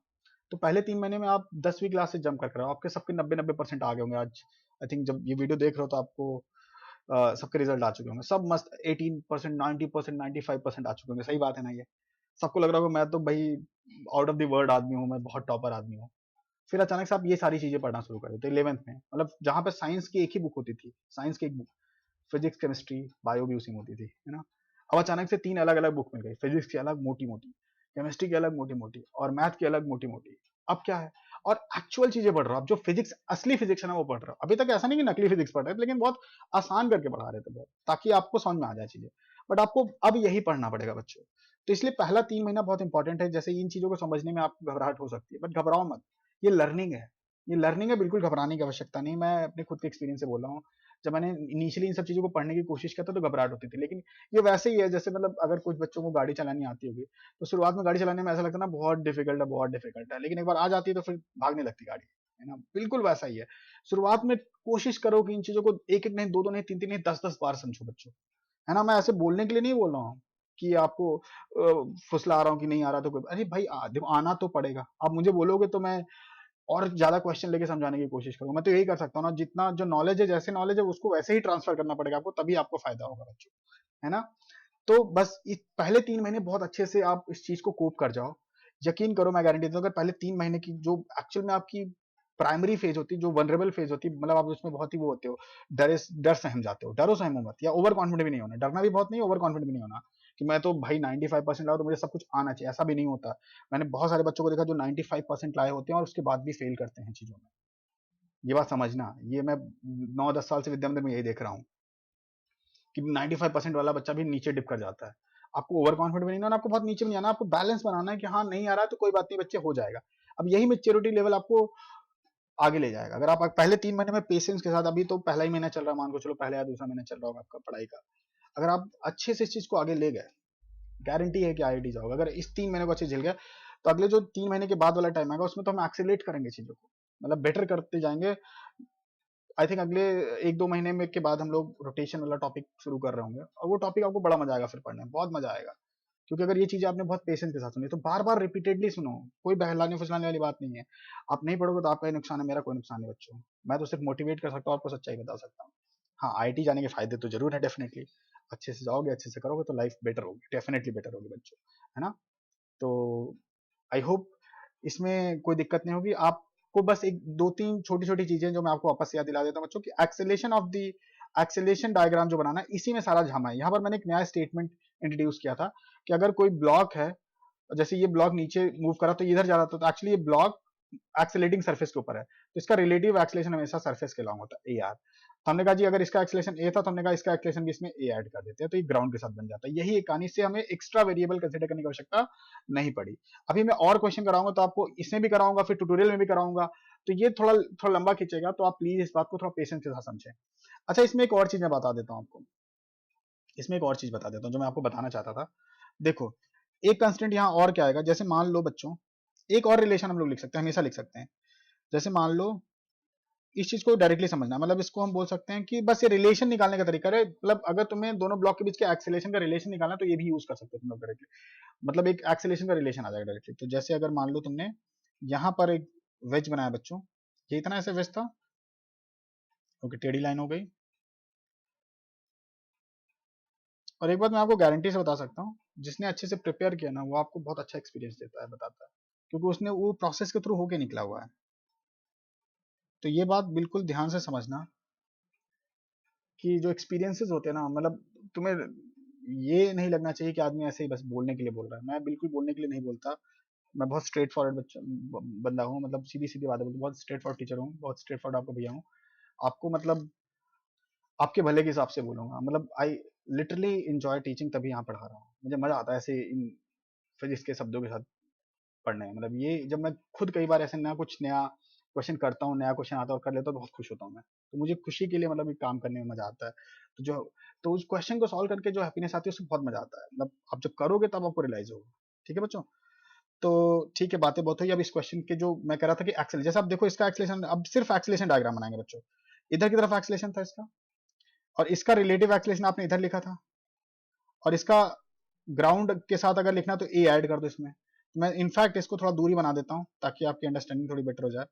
तो पहले 3 महीने में आप 10वीं क्लास से जम कर आओ, आपके सबके 90-90% आ गए होंगे आज। आई थिंक जब ये वीडियो देख रहे हो तो आपको सबके रिजल्ट आ चुके होंगे, सब मस्त 18%, 90%, 95% आ चुके होंगे। सही बात है ना ये। सबको लग रहा होगा मैं तो भाई आउट ऑफ द वर्ल्ड आदमी हूँ, मैं बहुत टॉपर आदमी हूँ। फिर अचानक से आप ये सारी चीजें पढ़ना शुरू कर देते 11th में। मतलब जहाँ पे साइंस की एक ही बुक होती थी, साइंस की एक बुक, फिजिक्स केमिस्ट्री बायो भी उसी में होती थी, है ना। अब अचानक से 3 अलग अलग बुक मिल गई, फिजिक्स की अलग मोटी मोटी, केमिस्ट्री की अलग मोटी मोटी, और मैथ की अलग मोटी मोटी। अब क्या है, और एक्चुअल चीजें पढ़ रहा हूँ। अब जो फिजिक्स, असली फिजिक्स है ना, वो पढ़ रहा हूँ। अभी तक ऐसा नहीं कि नकली फिजिक्स पढ़ रहे थे, लेकिन बहुत आसान करके पढ़ा रहे थे बहुत, ताकि आपको समझ में आ जाए चीजें। बट आपको अब यही पढ़ना पड़ेगा बच्चों। तो इसलिए पहला 3 महीना बहुत इंपॉर्टेंट है। जैसे इन चीजों को समझने में आपको घबराहट हो सकती है, बट घबराओ मत। ये लर्निंग है, ये लर्निंग है, बिल्कुल घबराने की आवश्यकता नहीं। मैं अपने खुद के एक्सपीरियंस से बोल रहा हूँ। जब मैंने इनिशियली इन सब चीजों को पढ़ने की कोशिश किया था तो घबराहट होती थी, लेकिन ये वैसे ही है जैसे, मतलब अगर कुछ बच्चों को गाड़ी चलानी आती होगी, तो शुरुआत में गाड़ी चलाने में ऐसा लगता है ना, बहुत डिफिकल्ट है, बहुत डिफिकल्ट है, लेकिन एक बार आ जाती है तो फिर भागने लगती गाड़ी, है ना। बिल्कुल वैसा ही है। शुरुआत में कोशिश करो कि इन चीजों को एक एक नहीं, दो दो नहीं, तीन तीन नहीं, 10-10 बार समझो बच्चों, है ना। मैं ऐसे बोलने के लिए नहीं बोल रहा हूँ कि आपको फुसला रहा हूँ कि नहीं आ रहा तो कोई, अरे भाई देखो आना तो पड़ेगा। आप मुझे बोलोगे तो मैं और ज्यादा क्वेश्चन लेके समझाने की कोशिश करूंगा। मैं तो यही कर सकता हूँ ना, जितना जो नॉलेज है, जैसे नॉलेज है उसको वैसे ही ट्रांसफर करना पड़ेगा आपको, तभी आपको फायदा होगा बच्चों, है ना। तो बस इस पहले 3 महीने बहुत अच्छे से आप इस चीज को कोप कर जाओ। यकीन करो, मैं गारंटी देता हूँ, अगर पहले 3 महीने की जो एक्चुअल में आपकी प्राइमरी फेज होती है, जो वनरेबल फेज होती है, मतलब आप उसमें बहुत ही वो होते हो, डर सहम जाते हो। डरो सहमो मत, या ओवर कॉन्फिडेंट भी नहीं होना। डरना भी बहुत नहीं, ओवर कॉन्फिडेंट भी नहीं होना कि मैं तो भाई 95% लाऊं तो मुझे सब कुछ आना चाहिए, ऐसा भी नहीं होता। मैंने बहुत सारे बच्चों को देखा जो 95% लाए होते हैं और उसके बाद भी फेल करते हैं चीजों में। ये बात समझना, ये मैं 9-10 साल से विद्या मंदिर में यही देख रहा हूँ कि 95% वाला बच्चा भी नीचे डिप कर जाता है। आपको ओवर कॉन्फिडेंट भी नहीं होना, आपको बहुत नीचे भी नहीं आना, आपको बैलेंस बनाना है कि हाँ नहीं आ रहा है तो कोई बात नहीं बच्चे, हो जाएगा। अब यही मेच्योरिटी लेवल आपको आगे ले जाएगा। अगर आप पहले 3 महीने में पेशेंस के साथ, अभी तो पहला ही महीना चल रहा है, मान को चलो पहला या दूसरा महीना चल रहा होगा आपका पढ़ाई का, अगर आप अच्छे से इस चीज को आगे ले गए, गारंटी है कि आईआईटी जाओगे। अगर इस 3 महीने को अच्छे झेल गए, तो अगले जो 3 महीने के बाद वाला टाइम आएगा उसमें तो हम एक्सेलरेट करेंगे चीजों को, मतलब बेटर करते जाएंगे। आई थिंक अगले 1-2 महीने में के बाद हम लोग रोटेशन वाला टॉपिक शुरू कर रहे होंगे, और वो टॉपिक आपको बड़ा मजा आएगा फिर पढ़ने में, बहुत मजा आएगा। क्योंकि अगर ये चीजें आपने बहुत पेशेंस के साथ सुनी तो बार बार रिपीटेडली सुनो, कोई बहलाने फुसलाने वाली बात नहीं है। आप नहीं पढ़ोगे तो आपका ही नुकसान है, मेरा कोई नुकसान नहीं बच्चों। मैं तो सिर्फ मोटिवेट कर सकता हूँ, आपको सच्चाई बता सकता हूँ। हाँ, आईआईटी जाने के फायदे तो जरूर है डेफिनेटली। अच्छे से जाओगे, अच्छे से करोगे तो लाइफ बेटर होगी, डेफिनेटली बेटर होगी बच्चों, है ना। तो आई होप इसमें कोई दिक्कत नहीं होगी। आपको बस एक दो तीन छोटी छोटी चीजें जो मैं आपको वापस याद दिला देता हूँ बच्चों, कि एक्सेलेशन डायग्राम जो बनाना है, इसी में सारा झामा है। यहाँ पर मैंने एक नया स्टेटमेंट इंट्रोड्यूस किया था कि अगर कोई ब्लॉक है, जैसे ये ब्लॉक नीचे मूव करा तो इधर जा रहा था, तो एक्चुअली ये ब्लॉक एक्सेलेटिंग सरफेस के ऊपर है, तो इसका रिलेटिव एक्सेलेशन हमेशा सरफेस के लॉन्ग होता है, ए आर। तो हमने कहा जी अगर इसका एक्सेलेशन ए था, तो हमने कहा इसका एक्सेलेशन भी इसमें ए ऐड कर देते हैं, तो ये ग्राउंड के साथ बन जाता है। यही एक कहानी से हमें एक्स्ट्रा वेरिएबल कंसिडर करने की आवश्यकता नहीं पड़ी। अभी मैं और क्वेश्चन कराऊंगा, तो आपको इसमें भी कराऊंगा, फिर ट्यूटोरियल में भी कराऊंगा, तो ये थोड़ा थोड़ा लंबा खींचेगा, तो आप प्लीज इस बात को थोड़ा पेशेंस के साथ समझें। अच्छा, इसमें एक और चीज मैं बता देता हूँ आपको, इसमें एक और चीज बता देता हूँ जो मैं आपको बताना चाहता था। देखो, एक कंस्टेंट यहाँ और क्या आएगा, जैसे मान लो बच्चों, एक और रिलेशन हम लोग लिख सकते हैं, हमेशा लिख सकते हैं। जैसे मान लो, इस चीज को डायरेक्टली समझना, मतलब इसको हम बोल सकते हैं कि बस ये रिलेशन निकालने का तरीका है। मतलब अगर तुम्हें दोनों ब्लॉक के बीच के एक्सेलेरेशन का रिलेशन निकालना है, तो ये भी यूज कर सकते हो तुम लोग डायरेक्टली। मतलब एक एक्सेलेरेशन का रिलेशन आ जाएगा डायरेक्टली। तो जैसे अगर मान लो तुमने यहाँ पर एक वेज बनाया बच्चों, ये इतना ऐसे वेज था, ओके, टेढ़ी लाइन हो गई। और एक बात मैं आपको गारंटी से बता सकता हूँ, जिसने अच्छे से प्रिपेयर किया ना, वो आपको बहुत अच्छा एक्सपीरियंस देता है, बताता है, क्योंकि उसने वो प्रोसेस के थ्रू होके निकला हुआ है। तो ये बात बिल्कुल ध्यान से समझना कि जो एक्सपीरियंसेस होते हैं ना, मतलब तुम्हें ये नहीं लगना चाहिए कि आदमी ऐसे ही बस बोलने के लिए बोल रहा है। मैं बिल्कुल बोलने के लिए नहीं बोलता, मैं बहुत स्ट्रेट फॉरवर्ड बच्चा बंदा हूँ, मतलब सीधी सीधी बातें बोलता हूँ, बहुत स्ट्रेट फॉरवर्ड टीचर हूँ, बहुत स्ट्रेट फॉरवर्ड आपको भैया हूँ। आपको मतलब आपके भले के हिसाब से बोलूंगा। मतलब आई लिटरली इंजॉय टीचिंग, तभी यहाँ पढ़ा रहा हूँ, मुझे मजा आता है ऐसे इन फिजिक्स के शब्दों के साथ पढ़ने में। मतलब ये जब मैं खुद कई बार ऐसे नया कुछ नया क्वेश्चन करता हूँ, नया क्वेश्चन आता है और कर लेता हूँ, तो बहुत खुश होता हूँ मैं। तो मुझे खुशी के लिए मतलब ये काम करने में मजा आता है। तो जो तो उस क्वेश्चन को सॉल्व करके जो हैप्पीनेस आती है, उससे बहुत मजा आता है। मतलब आप जब करोगे तब आपको रियलाइज होगा। ठीक है बच्चों, तो ठीक है, बातें बहुत हुई। अब इस क्वेश्चन के जो मैं कह रहा था कि एक्सेल, जैसे आप देखो इसका एक्सेलेशन, अब सिर्फ एक्सेलेशन डायग्राम बनाएंगे बच्चों। इधर की तरफ एक्सेलेशन था इसका, और इसका रिलेटिव एक्सेलेशन आपने इधर लिखा था, और इसका ग्राउंड के साथ अगर लिखना तो ए ऐड कर दो इसमें। तो मैं इनफैक्ट इसको थोड़ा दूरी बना देता हूँ, ताकि आपकी अंडरस्टैंडिंग थोड़ी बेटर हो जाए।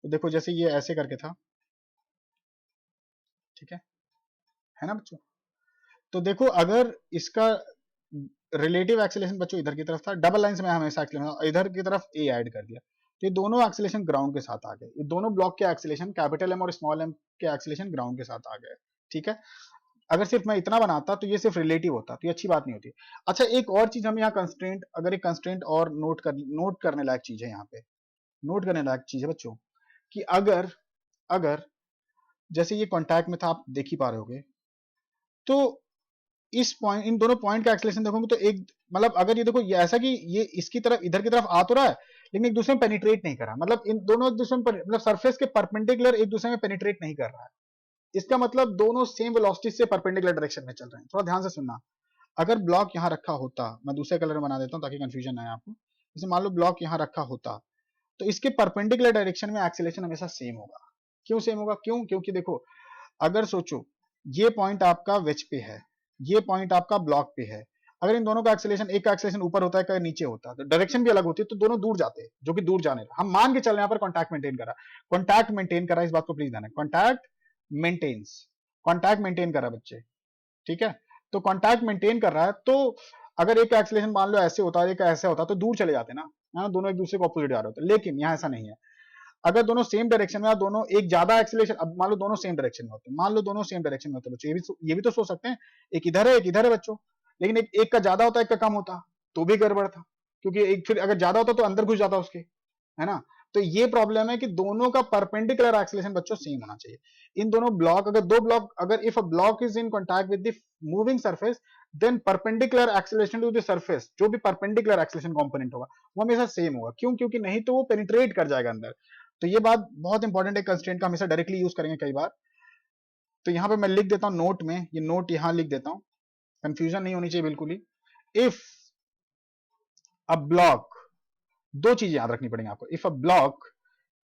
तो देखो, जैसे ये ऐसे करके था, ठीक है ना बच्चों? तो देखो, अगर इसका रिलेटिव एक्सेलेरेशन बच्चों इधर की तरफ था, डबल लाइन से मैं हमेशा इधर की तरफ ए ऐड कर दिया, तो ये दोनों एक्सेलेरेशन ग्राउंड के साथ आ गए। ये दोनों ब्लॉक के एक्सेलेरेशन, कैपिटल एम और स्मॉल एम के एक्सेलेरेशन ग्राउंड के साथ आ गए। ठीक है, अगर सिर्फ मैं इतना बनाता तो ये सिर्फ रिलेटिव होता, तो ये अच्छी बात नहीं होती। अच्छा, एक और चीज हम यहाँ कंस्ट्रेंट, अगर एक कंस्ट्रेंट और नोट करने लायक चीज है यहाँ पे, नोट करने लायक चीज है बच्चों, कि अगर अगर जैसे ये कॉन्टैक्ट में था, आप देख ही पा रहे होगे, तो इस पॉइंट, इन दोनों पॉइंट का एक्सेलेरेशन देखोगे तो एक, मतलब अगर ये देखो, ये ऐसा कि ये इसकी तरफ, इधर की तरफ आ तो रहा है, लेकिन एक दूसरे में पेनिट्रेट नहीं कर रहा। मतलब इन दोनों एक दूसरे में मतलब सरफेस के परपेंडिकुलर एक दूसरे में पेनिट्रेट नहीं कर रहा है। इसका मतलब दोनों सेम वेलोसिटी से परपेंडिकुलर डायरेक्शन में चल रहे हैं। थोड़ा ध्यान से सुनना। अगर ब्लॉक यहाँ रखा होता, मैं दूसरे कलर में बना देता हूँ ताकि कंफ्यूजन ना आए आपको। जैसे मान लो ब्लॉक यहाँ रखा होता, तो इसके परपेंडिकुलर डायरेक्शन में एक्सेलेरेशन हमेशा सेम होगा। क्यों सेम होगा? क्यों? क्योंकि देखो, अगर सोचो, ये पॉइंट आपका वेज पे है, ये पॉइंट आपका ब्लॉक पे है। अगर इन दोनों का एक्सेलेरेशन, एक का एक्सेलेरेशन ऊपर होता है, का नीचे होता है, तो डायरेक्शन भी अलग होती है, तो दोनों दूर जाते हैं, जो कि दूर जाने रहा। हम मान के चल रहे हैं यहाँ पर कॉन्टैक्ट मेंटेन करा, कॉन्टैक्ट मेंटेन करा, इस बात को प्लीज ध्यान है, कॉन्टैक्ट मेंटेन्स, कॉन्टैक्ट मेंटेन करा बच्चे। ठीक है, तो कॉन्टैक्ट मेंटेन कर रहा है, तो अगर एक का एक्सेलेरेशन मान लो ऐसे होता है, एक का ऐसे होता, तो दूर चले जाते ना, दोनों एक दूसरे को अपोजिट जा रहे होते। लेकिन यहाँ ऐसा नहीं है। अगर दोनों सेम डायरेक्शन में, या दोनों एक ज्यादा एक्सेलेरेशन, अब मान लो दोनों सेम डायरेक्शन में होते हैं, मान लो दोनों सेम डायरेक्शन में होते हैं बच्चों, ये भी तो सोच सकते हैं, एक इधर है, एक इधर है बच्चों, लेकिन एक का ज्यादा होता, एक का कम होता, तो भी गड़बड़ था, क्योंकि एक फिर अगर ज्यादा होता तो अंदर घुस जाता उसके, है ना? तो ये प्रॉब्लम है कि दोनों का परपेंडिकुलर एक्सेलेरेशन बच्चों सेम होना चाहिए। इन दोनों ब्लॉक, अगर दो ब्लॉक, अगर if a block is in contact with the moving surface, then perpendicular acceleration to the surface, जो भी परपेंडिकुलर एक्सेलेरेशन कंपोनेंट होगा, वो हमेशा सेम होगा। क्यों? क्योंकि नहीं तो वो पेनिट्रेट कर जाएगा अंदर। तो ये बात बहुत इंपॉर्टेंट है, कंस्ट्रेंट का हमेशा डायरेक्टली यूज करेंगे कई बार। तो यहाँ पे मैं लिख देता हूँ नोट में, ये नोट यहाँ लिख देता हूँ, कंफ्यूजन नहीं होनी चाहिए बिल्कुल ही। इफ अ ब्लॉक, दो चीजें याद रखनी पड़ेंगी आपको। इफ अ ब्लॉक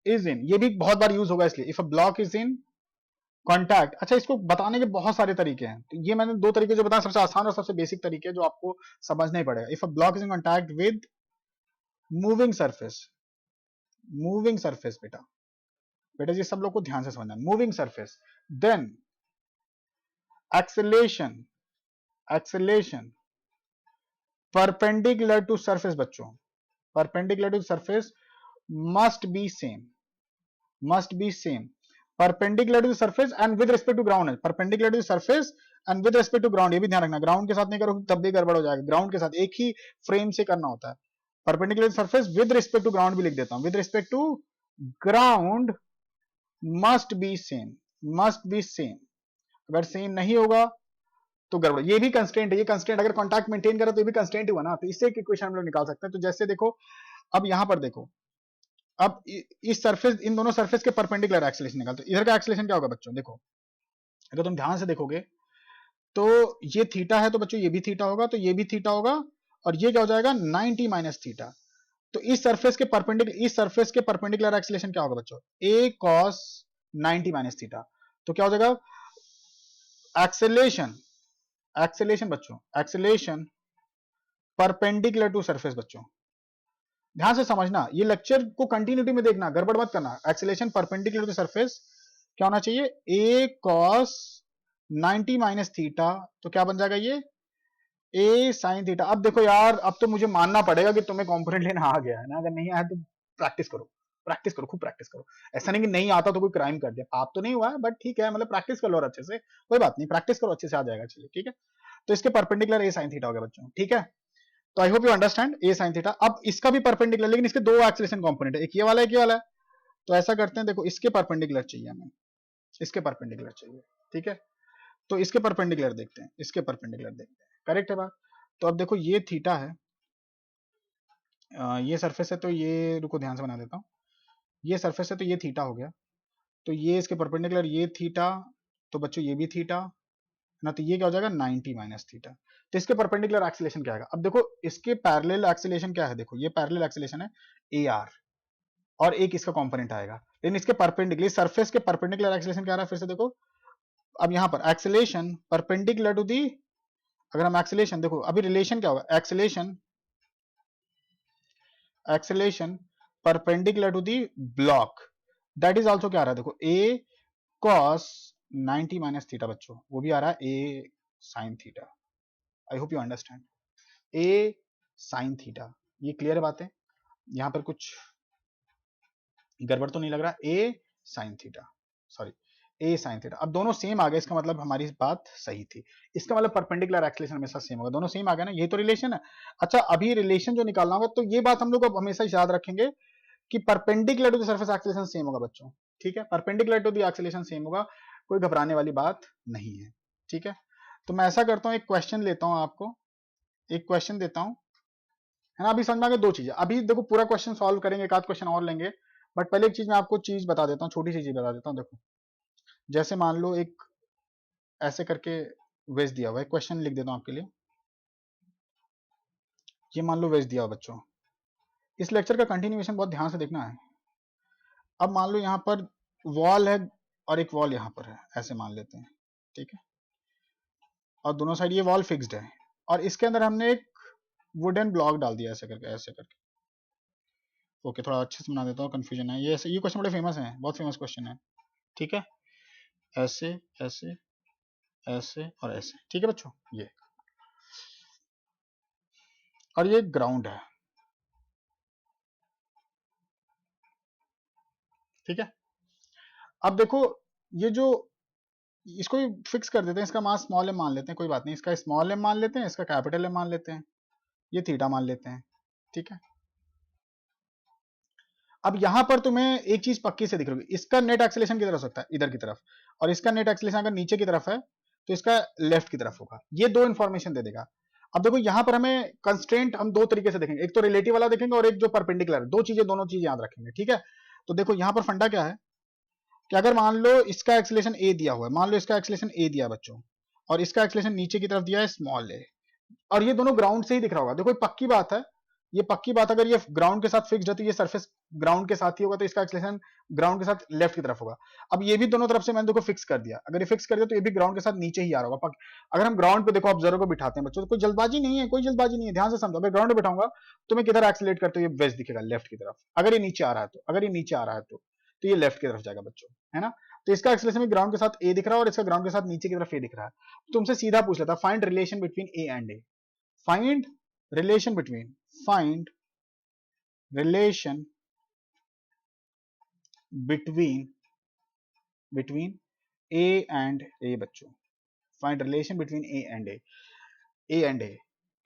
इज इन, ये भी बहुत बार यूज होगा इसलिए, if a block is in contact. अच्छा, इसको बताने के बहुत सारे तरीके हैं, तो ये मैंने दो तरीके जो बताया, सबसे आसान और सबसे बेसिक तरीके जो आपको समझना ही पड़ेगा। If a block is in contact with moving surface, moving surface बेटा, बेटा जी सब लोग को ध्यान से समझना, moving surface, then acceleration, acceleration perpendicular to surface बच्चों, perpendicular to surface must be same, must be same, perpendicular to surface and with respect to ground है, perpendicular to surface and with respect to ground, ये भी ध्यान रखना, ground के साथ नहीं करोगे तब भी गड़बड़ हो जाएगा, ग्राउंड के साथ एक ही फ्रेम से करना होता है। Perpendicular surface with respect to ground भी लिख देता हूं, with respect to ground must be same, must be same, अगर सेम नहीं होगा तो गड़बड़। ये भी कंस्ट्रेंट है, ये कंस्ट्रेंट अगर कॉन्टैक्ट मेंटेन करे तो ये भी कंस्ट्रेंट हुआ ना, तो इससे एक इक्वेशन हम लोग निकाल सकते हैं। तो जैसे देखो अब यहां पर देखो, अब इस सरफेस, इन दोनों सरफेस के परपेंडिकुलर एक्सेलेरेशन निकालते, इधर का एक्सेलेरेशन क्या होगा बच्चों, देखो अगर तुम ध्यान से देखोगे तो ये थीटा है, तो बच्चों ये भी थीटा होगा, तो ये भी थीटा होगा, और ये क्या हो जाएगा 90 माइनस थीटा। तो इस सरफेस के परपेंडिकुलर, इस सरफेस के परपेंडिकुलर एक्सेलेरेशन क्या होगा बच्चों, a cos 90 माइनस थीटा। तो क्या हो जाएगा एक्सेलेरेशन, एक्सेलेरेशन बच्चों, एक्सेलेरेशन परपेंडिकुलर टू सरफेस बच्चों, ध्यान से समझना, ये लेक्चर को कंटिन्यूटी में देखना, गड़बड़ मत करना। एक्सेलेरेशन परपेंडिकुलर टू सरफेस क्या होना चाहिए, a cos 90 माइनस थीटा, तो क्या बन जाएगा ये a sin थीटा। अब देखो यार, अब तो मुझे मानना पड़ेगा कि तुम्हें कॉम्पोनेंट लेना आ गया है ना, अगर नहीं आया तो प्रैक्टिस करो, प्रैक्टिस करो, खूब प्रैक्टिस करो। ऐसा नहीं कि नहीं आता तो कोई क्राइम कर दिया, पाप तो नहीं हुआ है, बट ठीक है, मतलब प्रैक्टिस कर लो और अच्छे से, कोई बात नहीं, प्रैक्टिस करो अच्छे से आ जाएगा, चलिए ठीक है। तो इसके परपेंडिकुलर a sin थीटा हो गया बच्चों, ठीक है। तो आई hope you understand a sin theta. अब इसका भी परपेंडिकुलर, लेकिन इसके दो एक्सेलेरेशन कंपोनेंट है, एक ये वाला, एक ये वाला है। तो ऐसा करते हैं, देखो इसके परपेंडिकुलर चाहिए हमें, इसके परपेंडिकुलर चाहिए, ठीक है। तो इसके परपेंडिकुलर देखते हैं, इसके परपेंडिकुलर देखते हैं, करेक्ट है बात। तो अब देखो ये थीटा है, ये सरफेस है, तो ये रुको ध्यान से बना देता हूँ, ये सरफेस है तो ये थीटा हो गया, तो ये इसके परपेंडिकुलर ये थीटा, तो बच्चों ये भी थीटा ना, तो ये क्या हो जाएगा 90 माइनस थीटा। तो इसके परपेंडिकुलर एक्सेलेरेशन क्या आएगा, अब देखो इसके पैरेलल एक्सेलेरेशन क्या है, देखो ये पैरेलल एक्सेलेरेशन है AR, और एक इसका कंपोनेंट आएगा, लेकिन इसके परपेंडिकुलर सरफेस के परपेंडिकुलर एक्सेलेरेशन क्या आ रहा है, फिर से देखो अब यहां पर एक्सेलेरेशन परपेंडिकुलर टू दी, अगर हम एक्सेलेरेशन देखो, अभी रिलेशन क्या होगा, acceleration, acceleration perpendicular to the block, that is also क्या आ रहा है, देखो a cos 90 माइनस थीटा बच्चों, वो भी आ रहा है a sin theta. I hope you understand, a sin theta, ये क्लियर बात है, यहां पर कुछ गड़बड़ तो नहीं लग रहा, a sin theta, sorry a sin theta. अब दोनों सेम आ गए, इसका मतलब हमारी बात सही थी, इसका मतलब परपेंडिकुलर एक्सेलेरेशन हमेशा सेम होगा, दोनों सेम आ गए ना, ये तो रिलेशन है। अच्छा अभी रिलेशन जो निकालना होगा, तो ये बात हम लोग हमेशा याद रखेंगे कि perpendicular to the surface acceleration same होगा बच्चों, ठीक है, perpendicular to the acceleration same होगा, कोई घबराने वाली बात नहीं है, ठीक है। तो मैं ऐसा करता हूं, एक क्वेश्चन लेता हूं, आपको एक क्वेश्चन देता हूं, है ना। अभी समझ में आ गया दो चीजें, अभी देखो पूरा क्वेश्चन सॉल्व करेंगे, एक आध क्वेश्चन और लेंगे, बट पहले एक चीज मैं आपको चीज बता देता हूँ, छोटी सी चीज बता देता हूँ। देखो जैसे मान लो एक ऐसे करके वेज दिया हुआ है, क्वेश्चन लिख देता हूँ आपके लिए, ये मान लो वेज दिया हुआ बच्चों, इस लेक्चर का कंटिन्यूएशन बहुत ध्यान से देखना है। अब मान लो यहाँ पर वॉल है और एक वॉल यहाँ पर है, ऐसे मान लेते हैं, ठीक है, और दोनों साइड ये वॉल फिक्स्ड है, और इसके अंदर हमने एक वुडन ब्लॉक डाल दिया, ऐसे करके ऐसे करके। ओके थोड़ा अच्छे से बना देता हूँ, कंफ्यूजन है, ये क्वेश्चन बड़े फेमस है, बहुत फेमस क्वेश्चन है, ठीक है, ऐसे ऐसे ऐसे और ऐसे, ठीक है बच्चों, ये और ये ग्राउंड है, ठीक है। अब देखो ये जो, इसको भी फिक्स कर देते हैं, इसका मास स्मॉल एम मान लेते हैं, कोई बात नहीं, इसका स्मॉल एम मान लेते हैं, इसका कैपिटल एम मान लेते हैं, ये थीटा मान लेते हैं, ठीक है। अब यहां पर तुम्हें एक चीज पक्की से दिख रही है, इसका नेट एक्सेलेरेशन किधर हो सकता है, इधर की तरफ, और इसका नेट एक्सेलेरेशन अगर नीचे की तरफ है तो इसका लेफ्ट की तरफ होगा, ये दो इंफॉर्मेशन दे देगा। अब देखो यहां पर हमें कंस्ट्रेंट हम दो तरीके से देखेंगे, एक तो रिलेटिव वाला देखेंगे और एक जो परपेंडिकुलर, दो चीजें, दोनों चीज याद रखेंगे, ठीक है। तो देखो यहां पर फंडा क्या है कि अगर मान लो इसका एक्सेलेरेशन ए दिया हुआ है, मान लो इसका एक्सेलेरेशन ए दिया है बच्चों, और इसका एक्सेलेरेशन नीचे की तरफ दिया है स्मॉल ए, और ये दोनों ग्राउंड से ही दिख रहा होगा, देखो पक्की बात है, ये पक्की बात, अगर ये ग्राउंड के साथ फिक्स्ड है तो ये सरफेस ग्राउंड के साथ ही होगा, तो इसका एक्सेलेरेशन ग्राउंड के साथ लेफ्ट की तरफ होगा। अब ये भी दोनों तरफ से मैंने देखो फिक्स कर दिया, अगर ये फिक्स कर दिया तो ये भी ग्राउंड के साथ नीचे ही आ रहा होगा। अगर हम ग्राउंड पे देखो ऑब्जर्वर को बिठाते हैं बच्चों, तो कोई जल्दबाजी नहीं है, कोई जल्दबाजी नहीं है, ध्यान से समझो, अगर ग्राउंड पे बिठाऊंगा तो मैं किधर एक्सेलेरेट करते हुए वेस्ट दिखेगा, लेफ्ट की तरफ, अगर ये नीचे आ रहा है तो, अगर ये नीचे आ रहा है तो ये लेफ्ट की तरफ जाएगा बच्चों, है ना। तो इसका एक्सेलेरेशन भी ग्राउंड के साथ ए दिख रहा है और इसका ग्राउंड के साथ नीचे की तरफ ए दिख रहा है। तुमसे सीधा पूछ लेता, find relation between A and A, find relation between, find relation between A and A बच्चों, find relation between A and A,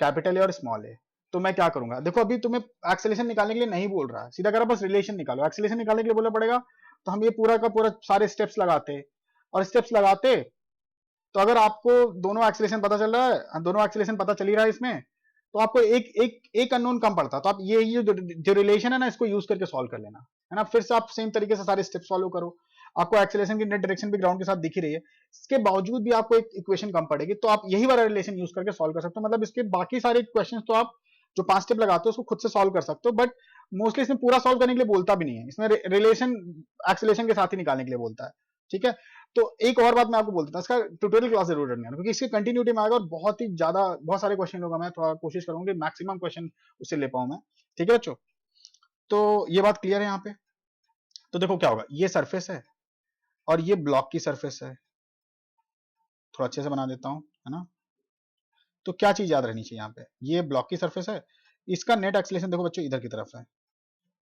capital A और स्मॉल ए। तो मैं क्या करूंगा, देखो अभी तुम्हें एक्सेलेरेशन निकालने के लिए नहीं बोल रहा, सीधा कह रहा बस रिलेशन निकालो। एक्सेलेरेशन निकालने के लिए बोलना पड़ेगा, तो हम ये पूरा का पूरा सारे स्टेप्स लगाते, और स्टेप्स लगाते तो अगर आपको दोनों एक्सेलेरेशन पता चल रहा है, दोनों एक्सेलेरेशन पता चल ही रहा है इसमें, तो आपको एक अननोन कम पड़ता। तो आप ये जो रिलेशन है ना, इसको यूज करके सॉल्व कर लेना है ना। फिर से आप सेम तरीके से सारे स्टेप्स फॉलो करो। आपको एक्सेलेरेशन की नेट डायरेक्शन भी ग्राउंड के साथ दिख ही रही है, इसके बावजूद भी आपको एक इक्वेशन कम पड़ेगी, तो आप यही वाला रिलेशन यूज करके सॉल्व कर सकते हो। मतलब इसके बाकी सारे क्वेश्चन तो आप जो 5 स्टेप लगाते हो उसको खुद से सॉल्व कर सकते हो, बट मोस्टली इसमें पूरा सॉल्व करने के लिए बोलता भी नहीं है, इसमें रिलेशन एक्सेलेरेशन के साथ ही निकालने के लिए बोलता है। ठीक है, तो एक और बात मैं आपको बोलता हूँ, इसका ट्यूटोरियल क्लास जरूर रखना, क्योंकि इसकी कंटिन्यूटी में आएगा और बहुत सारे क्वेश्चन होगा। मैं थोड़ा कोशिश करूंगी मैक्सिमम क्वेश्चन उससे ले पाऊं मैं। ठीक है बच्चों, तो ये बात क्लियर है यहाँ पे। तो देखो क्या होगा, ये सरफेस है और ये ब्लॉक की सरफेस है, थोड़ा अच्छे से बना देता हूं, है ना। तो क्या चीज याद रहनी चाहिए यहाँ पे, ये ब्लॉक की सरफेस है, इसका नेट एक्सीलरेशन देखो बच्चों इधर की तरफ है,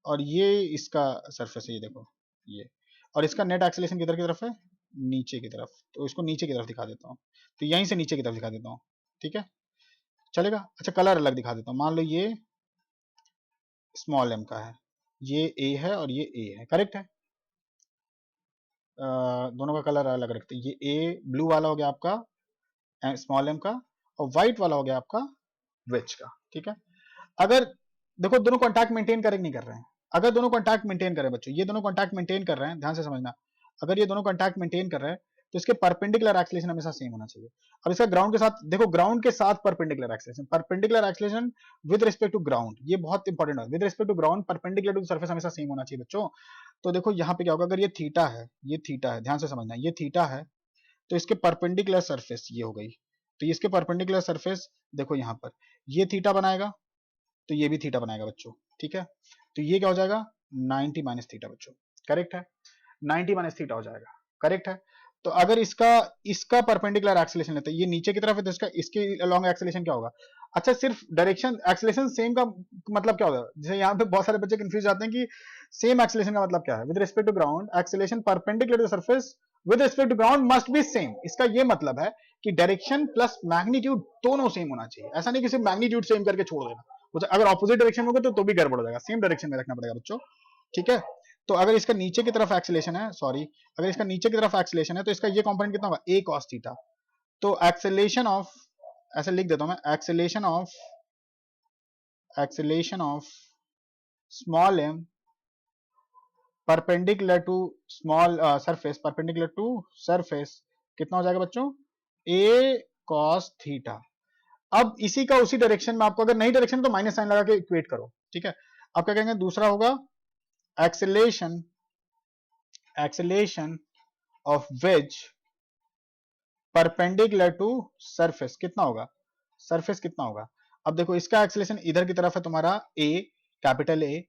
और ये इसका सरफेस है, ये देखो ये, और इसका नेट एक्सीलरेशन किधर की तरफ है, नीचे की तरफ। तो इसको नीचे की तरफ दिखा देता हूँ, तो यहीं से नीचे की तरफ दिखा देता हूँ। ठीक है, चलेगा। अच्छा, कलर अलग दिखा देता हूँ। मान लो ये स्मॉल एम का है, ये ए है और ये ए है, करेक्ट है। दोनों का कलर अलग रखते हैं। ये ए ब्लू वाला हो गया आपका स्मॉल एम का, और व्हाइट वाला हो गया आपका वेज का। ठीक है, अगर देखो दोनों कॉन्टैक्ट मेंटेन करें नहीं कर रहे हैं, अगर दोनों कॉन्टैक्ट मेंटेन करें बच्चों, ये दोनों कॉन्टैक्ट मेंटेन कर रहे हैं, ध्यान से समझना, अगर ये दोनों कॉन्टैक्ट मेंटेन कर रहे हैं तो इसके परपेंडिकुलर एक्सीलरेशन हमेशा सेम होना चाहिए। अब इसका ग्राउंड के साथ देखो, ग्राउंड के साथ perpendicular acceleration with respect to ground, ये बहुत इंपॉर्टेंट है। With respect to ground perpendicular to surface हमेशा सेम होना चाहिए बच्चों। तो देखो यहाँ पे क्या होगा, अगर ये थीटा है, ये थीटा है, ध्यान से समझना, ये थीटा है, तो इसके परपेंडिकुलर सरफेस ये हो गई, तो इसके परपेंडिकुलर सरफेस देखो यहाँ पर ये थीटा बनाएगा, तो ये भी थीटा बनाएगा बच्चों। ठीक है, तो ये क्या हो जाएगा, 90 माइनस थीटा बच्चों, करेक्ट है, 90 माइनस थीटा हो जाएगा, करेक्ट है। तो अगर इसका इसका परपेंडिकुलर एक्सीलरेशन लेते हैं, ये नीचे की तरफ है, तो इसका इसके अलोंग एक्सीलरेशन क्या होगा। अच्छा, सिर्फ डायरेक्शन एक्सीलरेशन सेम का मतलब क्या होगा, जैसे यहाँ पे बहुत सारे बच्चे कंफ्यूज जाते हैं कि सेम एक्सीलरेशन का मतलब क्या है। With respect to ground acceleration perpendicular to surface with respect to ground must be same. इसका ये मतलब है कि डायरेक्शन प्लस मैग्नीट्यूड दोनों सेम होना चाहिए, ऐसा नहीं कि सिर्फ मैग्नीट्यूड सेम करके छोड़ देना, अगर ऑपोजिट डायरेक्शन होगा तो भी गड़बड़ हो जाएगा, सेम डायरेक्शन में रखना पड़ेगा बच्चों। ठीक है, तो अगर इसका नीचे की तरफ एक्सीलरेशन है, सॉरी, अगर इसका नीचे की तरफ एक्सीलरेशन है तो इसका ये कंपोनेंट कितना होगा, a cos थीटा। तो एक्सीलरेशन ऑफ, ऐसे लिख देता हूं मैं, acceleration of small m perpendicular to small surface, perpendicular to surface कितना हो जाएगा बच्चों, a cos थीटा। अब इसी का उसी डायरेक्शन में आपको, अगर नई डायरेक्शन तो माइनस साइन लगा के इक्वेट करो। ठीक है, अब क्या कहेंगे, दूसरा होगा acceleration of wedge perpendicular to surface कितना होगा, सरफेस कितना होगा। अब देखो इसका एक्सीलरेशन इधर की तरफ है तुम्हारा a, कैपिटल A,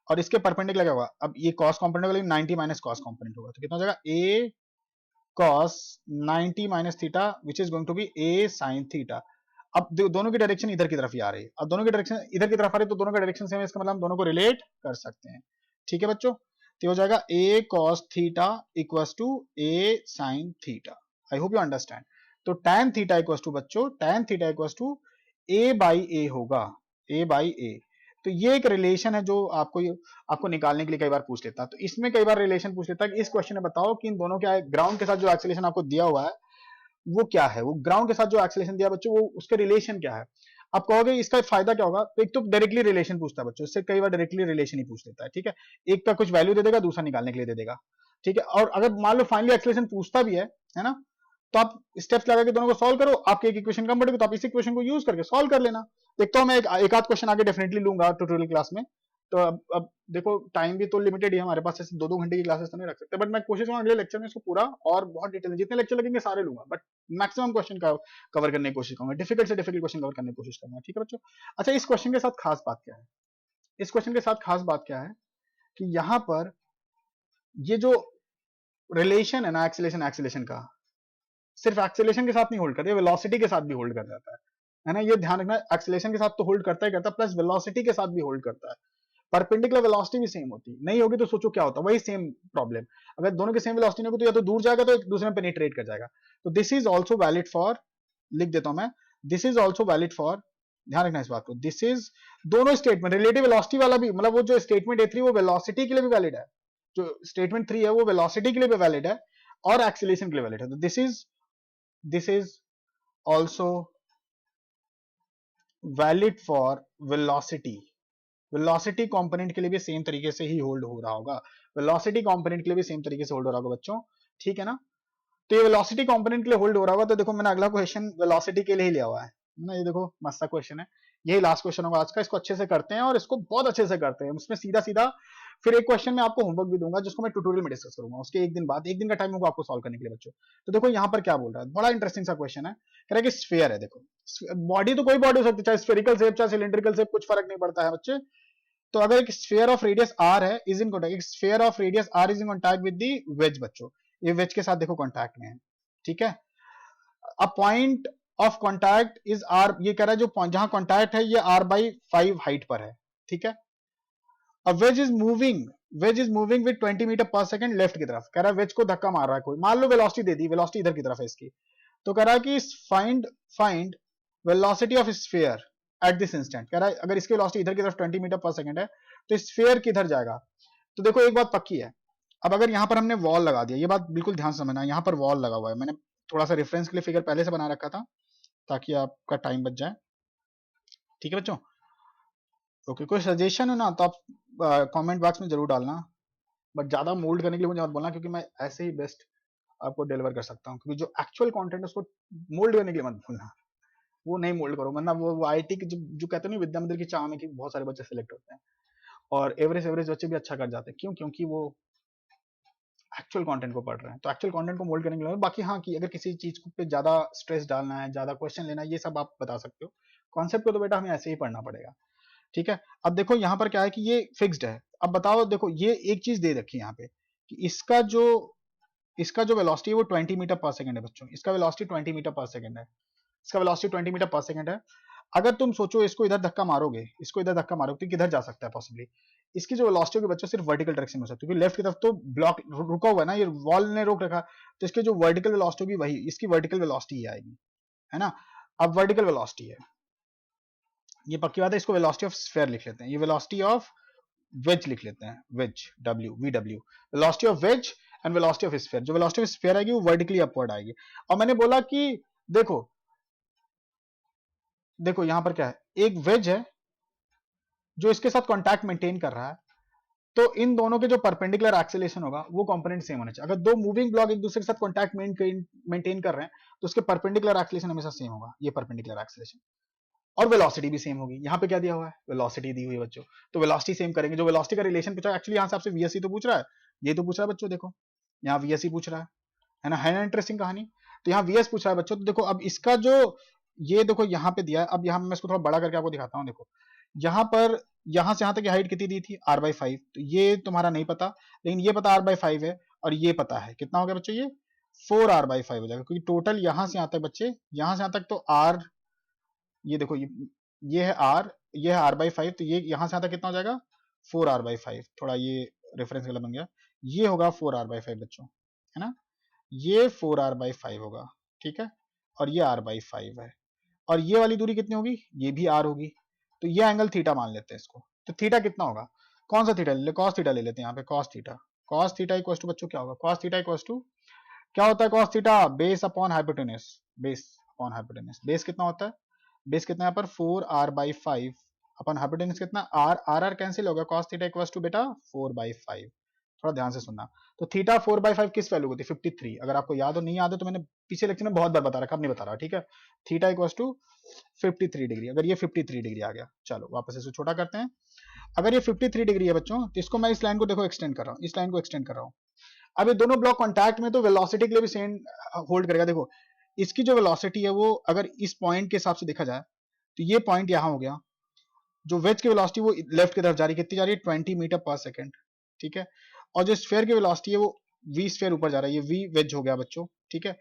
और इसके परपेंडिकुलर क्या होगा, अब ये कॉस कंपोनेंट होगा, 90 माइनस कॉस कंपोनेंट होगा, तो कितना हो जाएगा, a cos 90 minus theta which is going to be a sin theta. अब दोनों की डायरेक्शन इधर की तरफ ही आ रही है, अब दोनों की डायरेक्शन इधर की तरफ आ रही है, तो दोनों का डायरेक्शन सेम है, इसका मतलब हम दोनों को रिलेट कर सकते हैं। ठीक है बच्चों, तो हो जाएगा a cos theta equals to a sin theta. I hope you understand. तो tan थीटा इक्वल्स टू बच्चों, tan theta equals to a by a होगा, a बाई a। तो ये एक रिलेशन है जो आपको निकालने के लिए कई बार पूछ लेता है। तो इसमें कई बार रिलेशन पूछ लेता है कि इस क्वेश्चन में बताओ कि इन दोनों के ग्राउंड के साथ जो एक्सीलरेशन आपको दिया हुआ है वो क्या है, वो ग्राउंड के साथ जो एक्सीलरेशन दिया बच्चों, वो उसके रिलेशन क्या है। आप कहोगे इसका फायदा क्या होगा, तो एक तो डायरेक्टली रिलेशन पूछता है बच्चों, इससे कई बार डायरेक्टली रिलेशन ही पूछ लेता है। ठीक है, एक का कुछ वैल्यू दे देगा, दूसरा निकालने के लिए दे देगा। ठीक है, और अगर मान लो फाइनली एक्सीलरेशन पूछता भी है ना, तो आप स्टेप्स लगा के दोनों को सॉल्व करो, आपके एक इक्वेशन कम पड़ेगी, तो आप इस इक्वेशन को यूज करके सॉल्व कर लेना। देखता हूं मैं एक आध क्वेश्चन आगे डेफिनेटली लूंगा ट्यूटोरियल क्लास में। तो अब देखो टाइम भी तो लिमिटेड ही है हमारे पास, ऐसे 2-2 घंटे की क्लासेस तो नहीं रख सकते, बट मैं कोशिश करूंगा अगले लेक्चर में इसको पूरा और बहुत डिटेल में, जितने लेक्चर लगेंगे सारे लूंगा, बट मैक्सिमम क्वेश्चन का कवर करने की कोशिश करूंगा, डिफिकल्ट से डिफिकल्ट क्वेश्चन कवर करने की कोशिश करूंगा। ठीक है बच्चों, अच्छा इस क्वेश्चन के साथ खास बात क्या है, इस क्वेश्चन के साथ खास बात क्या है कि यहाँ पर ये जो रिलेशन है ना एक्सीलरेशन का, सिर्फ एक्सीलरेशन के साथ नहीं होल्ड करता, वेलोसिटी के साथ भी होल्ड कर जाता है है ना, ये ध्यान रखना, एक्सेलरेशन के साथ तो होल्ड करता ही करता, प्लस वेलोसिटी के साथ भी होल्ड करता है। परपेंडिकुलर वेलोसिटी भी सेम होती नहीं होगी तो सोचो क्या होता, वही सेम प्रॉब्लम। अगर दोनों की सेम वेलोसिटी नहीं होगी तो या तो दूर जाएगा तो एक दूसरे में पेनिट्रेट कर जाएगा। तो this is also valid for, लिख देता हूं मैं, this is also valid for, ध्यान रखना इस बात को, दिस इज, दोनों स्टेटमेंट, रिलेटिव वेलोसिटी वाला भी, मतलब वो जो स्टेटमेंट A3 वो वेलोसिटी के लिए भी वैलिड है, जो स्टेटमेंट 3 है वो वेलोसिटी के लिए भी वैलिड है और एक्सीलरेशन के लिए वैलिड है। तो this is also valid for velocity. Velocity component के लिए भी सेम तरीके से ही होल्ड हो रहा होगा, वेलोसिटी कंपोनेंट के लिए भी सेम तरीके से होल्ड हो रहा होगा बच्चों, ठीक है ना। तो ये वेलोसिटी कंपोनेंट के लिए होल्ड हो रहा होगा, तो देखो मैंने अगला क्वेश्चन वेलोसिटी के लिए ही लिया हुआ है ना, ये देखो मस्त सा क्वेश्चन है, यही लास्ट क्वेश्चन होगा आज का, इसको अच्छे से करते हैं और इसको बहुत अच्छे से करते हैं, उसमें सीधा सीधा फिर एक क्वेश्चन मैं आपको होमवर्क भी दूंगा जिसको मैं ट्यूटोरियल में डिस्कस करूंगा, उसके एक दिन बाद, एक दिन का टाइम होगा आपको सॉल्व करने के लिए बच्चों। तो देखो यहाँ पर क्या बोल रहा है, बड़ा इंटरेस्टिंग सा क्वेश्चन है, कह रहा है कि स्फीयर है, देखो बॉडी तो कोई बॉडी हो सकती है, चाहे स्फेरिकल शेप चाहे सिलिंड्रिकल शेप, कुछ फर्क नहीं पड़ता है बच्चे। तो अगर एक स्फीयर ऑफ रेडियस r है, इज इन कॉन्टैक्ट, एक sphere of radius r is in contact with the wedge बच्चों, ये वेज के साथ देखो कॉन्टैक्ट में है, ठीक है। A point of contact is r, ये कह रहा है जो पॉइंट जहां कॉन्टैक्ट है ये r/5 हाइट पर है, ठीक है। A wedge is moving with 20 metre per second left की तरफ, कह रहा है वेज को धक्का मार रहा है कोई, मान लो वेलोसिटी दे दी, वेलोसिटी इधर की तरफ है इसकी, तो कह रहा है कि find velocity of sphere at this instant, कह रहा है अगर इसकी वेलोसिटी इधर की तरफ 20 मीटर पर सेकंड है तो स्फीयर किधर जाएगा। तो देखो एक बात पक्की है, अब अगर यहां पर हमने वॉल लगा दिया, ये बात बिल्कुल ध्यान से समझना, यहां पर वॉल लगा हुआ है, मैंने थोड़ा सा रेफरेंस के लिए फिगर पहले से बना रखा था ताकि आपका टाइम बच जाए, ठीक है बच्चों। ओके, कोई सजेशन हो ना तो आप कमेंट बॉक्स में जरूर डालना, बट ज्यादा मोल्ड करने के लिए मुझे मत बोलना, क्योंकि मैं ऐसे ही बेस्ट आपको डिलीवर कर सकता हूँ, क्योंकि जो एक्चुअल कंटेंट है उसको मोल्ड करने के लिए मत भूलना, वो नहीं मोल्ड करो, वरना वो आईटी की जो कहते हैं ना विद्या मंदिर की चाह में कि बहुत सारे बच्चे सिलेक्ट होते हैं और एवरेज एवरेज बच्चे भी अच्छा कर जाते हैं, क्यों, क्योंकि वो एक्चुअल कंटेंट को पढ़ रहे हैं। तो एक्चुअल कंटेंट को मोल्ड करने के लिए, बाकी हाँ कि अगर किसी चीज पे ज्यादा स्ट्रेस डालना है, ज्यादा क्वेश्चन लेना है, ये सब आप बता सकते हो, कॉन्सेप्ट को तो बेटा हमें ऐसे ही पढ़ना पड़ेगा, ठीक है। अब देखो यहाँ पर क्या है कि ये फिक्स्ड है, अब बताओ देखो ये एक चीज दे रखी है यहाँ पे कि इसका जो वेलोसिटी है वो 20 मीटर पर सेकंड है बच्चों, इसका वेलोसिटी 20 मीटर पर सेकंड है, इसका वेलोसिटी 20 मीटर पर सेकंड है। अगर तुम सोचो इसको इधर धक्का मारोगे, इसको इधर धक्का मारोगे तो किधर जा सकता है पॉसिबली, इसकी जो वेलोसिटी होगी बच्चों सिर्फ वर्टिकल डायरेक्शन में हो सकती है, क्योंकि लेफ्ट की तरफ तो ब्लॉक रुका हुआ है ना, ये वॉल ने रोक रखा, तो इसकी जो वर्टिकल वेलोसिटी होगी वही इसकी वर्टिकल वेलोसिटी आएगी, है ना। अब वर्टिकल वेलोसिटी है, ये पक्की बात है, इसको वेलोसिटी ऑफ स्फीयर लिख लेते हैं, ये वेलोसिटी ऑफ वेज लिख लेते हैं, wedge VW, velocity of wedge and velocity of sphere, जो वेलोसिटी ऑफ स्फीयर आएगी वो वर्टिकली अपवर्ड आएगी। और मैंने बोला कि देखो देखो यहां पर क्या है, एक वेज है जो इसके साथ कांटेक्ट मेंटेन कर रहा है, तो इन दोनों के जो परपेंडिकुलर एक्सेलरेशन होगा वो कंपोनेंट सेम होना चाहिए। अगर दो मूविंग ब्लॉक एक दूसरे के साथ कांटेक्ट मेंटेन कर रहे हैं तो उसके परपेंडिकुलर एक्सेलरेशन हमेशा सेम होगा, ये परपेंडिकुलर एक्सेलरेशन, और वेलोसिटी भी सेम होगी। यहाँ पे क्या दिया हुआ है, वेलोसिटी दी हुई है बच्चों, तो वेलोसिटी सेम करेंगे, जो वेलोसिटी का रिलेशन पूछा है, एक्चुअली यहाँ से आपसे VSE तो पूछ रहा है, ये तो पूछ रहा है बच्चों, देखो यहाँ VSE पूछ रहा है ना इंटरेस्टिंग कहानी। तो यहाँ VS पूछ रहा है बच्चों, तो देखो अब इसका जो ये देखो यहाँ पे दिया है, अब यहाँ मैं इसको थोड़ा बड़ा करके आपको दिखाता हूँ, देखो यहाँ पर यहाँ से यहाँ तक की हाइट कितनी दी थी r/5, तो ये तुम्हारा नहीं पता, लेकिन ये पता r/5 है, और ये पता है कितना हो गया बच्चों, ये 4r/5 हो जाएगा, क्योंकि टोटल यहाँ से यहाँ तक बच्चे, यहाँ से यहाँ तक तो r, ये देखो ये है r, ये है r/5, तो ये यहाँ से यहाँ तक कितना हो जाएगा 4r/5, थोड़ा ये रेफरेंस गलत बन गया, ये होगा 4r/5 बच्चों, है ना, ये 4r/5 होगा, ठीक है, और ये r/5 है, और ये वाली दूरी कितनी होगी, ये भी r होगी, तो ये एंगल थीटा मान लेते हैं इसको, तो थीटा कितना होगा, कौन सा थीटा ले ले, कॉस थीटा ले लेते हैं यहाँ पे, कॉस थीटा इक्वल टू बच्चों क्या होगा, कॉस थीटा इक्वल टू क्या होता है, cos theta base upon hypotenuse, base कितना होता है, बेस कितना यहाँ पर 4r/5 अपन हाइपोटेनस कितना r कैंसिल होगा, cos थीटा इक्वल्स टू बेटा 4/5, थोड़ा ध्यान से सुनना। तो थीटा 4/5 किस वैल्यू को थी, 53, अगर आपको याद हो, नहीं याद हो तो मैंने पीछे लेक्चर में बहुत बार बता रखा, अब नहीं बता रहा, ठीक है। थीटा इक्वल्स टू 53 डिग्री, अगर ये 53 डिग्री आ गया, चलो वापस इसको छोटा करते हैं, अगर ये 53 डिग्री है बच्चों, तो इसको मैं इस लाइन को देखो एक्सटेंड कर रहा हूँ, इस लाइन को एक्सटेंड कर रहा हूँ, अब ये दोनों ब्लॉक कॉन्टैक्ट में तो वेलोसिटी के लिए भी सेम होल्ड करेगा, देखो इसकी जो वेलोसिटी है वो अगर इस पॉइंट के हिसाब से देखा जाए तो ये पॉइंट यहां हो गया, जो वेज की वेलोसिटी वो लेफ्ट की तरफ जा रही है, कितनी जा रही है 20 मीटर पर सेकंड, ठीक है, और जो स्फीयर की वेलोसिटी है वो v स्फीयर ऊपर जा रहा है, ये v वेज हो गया बच्चों, ठीक है,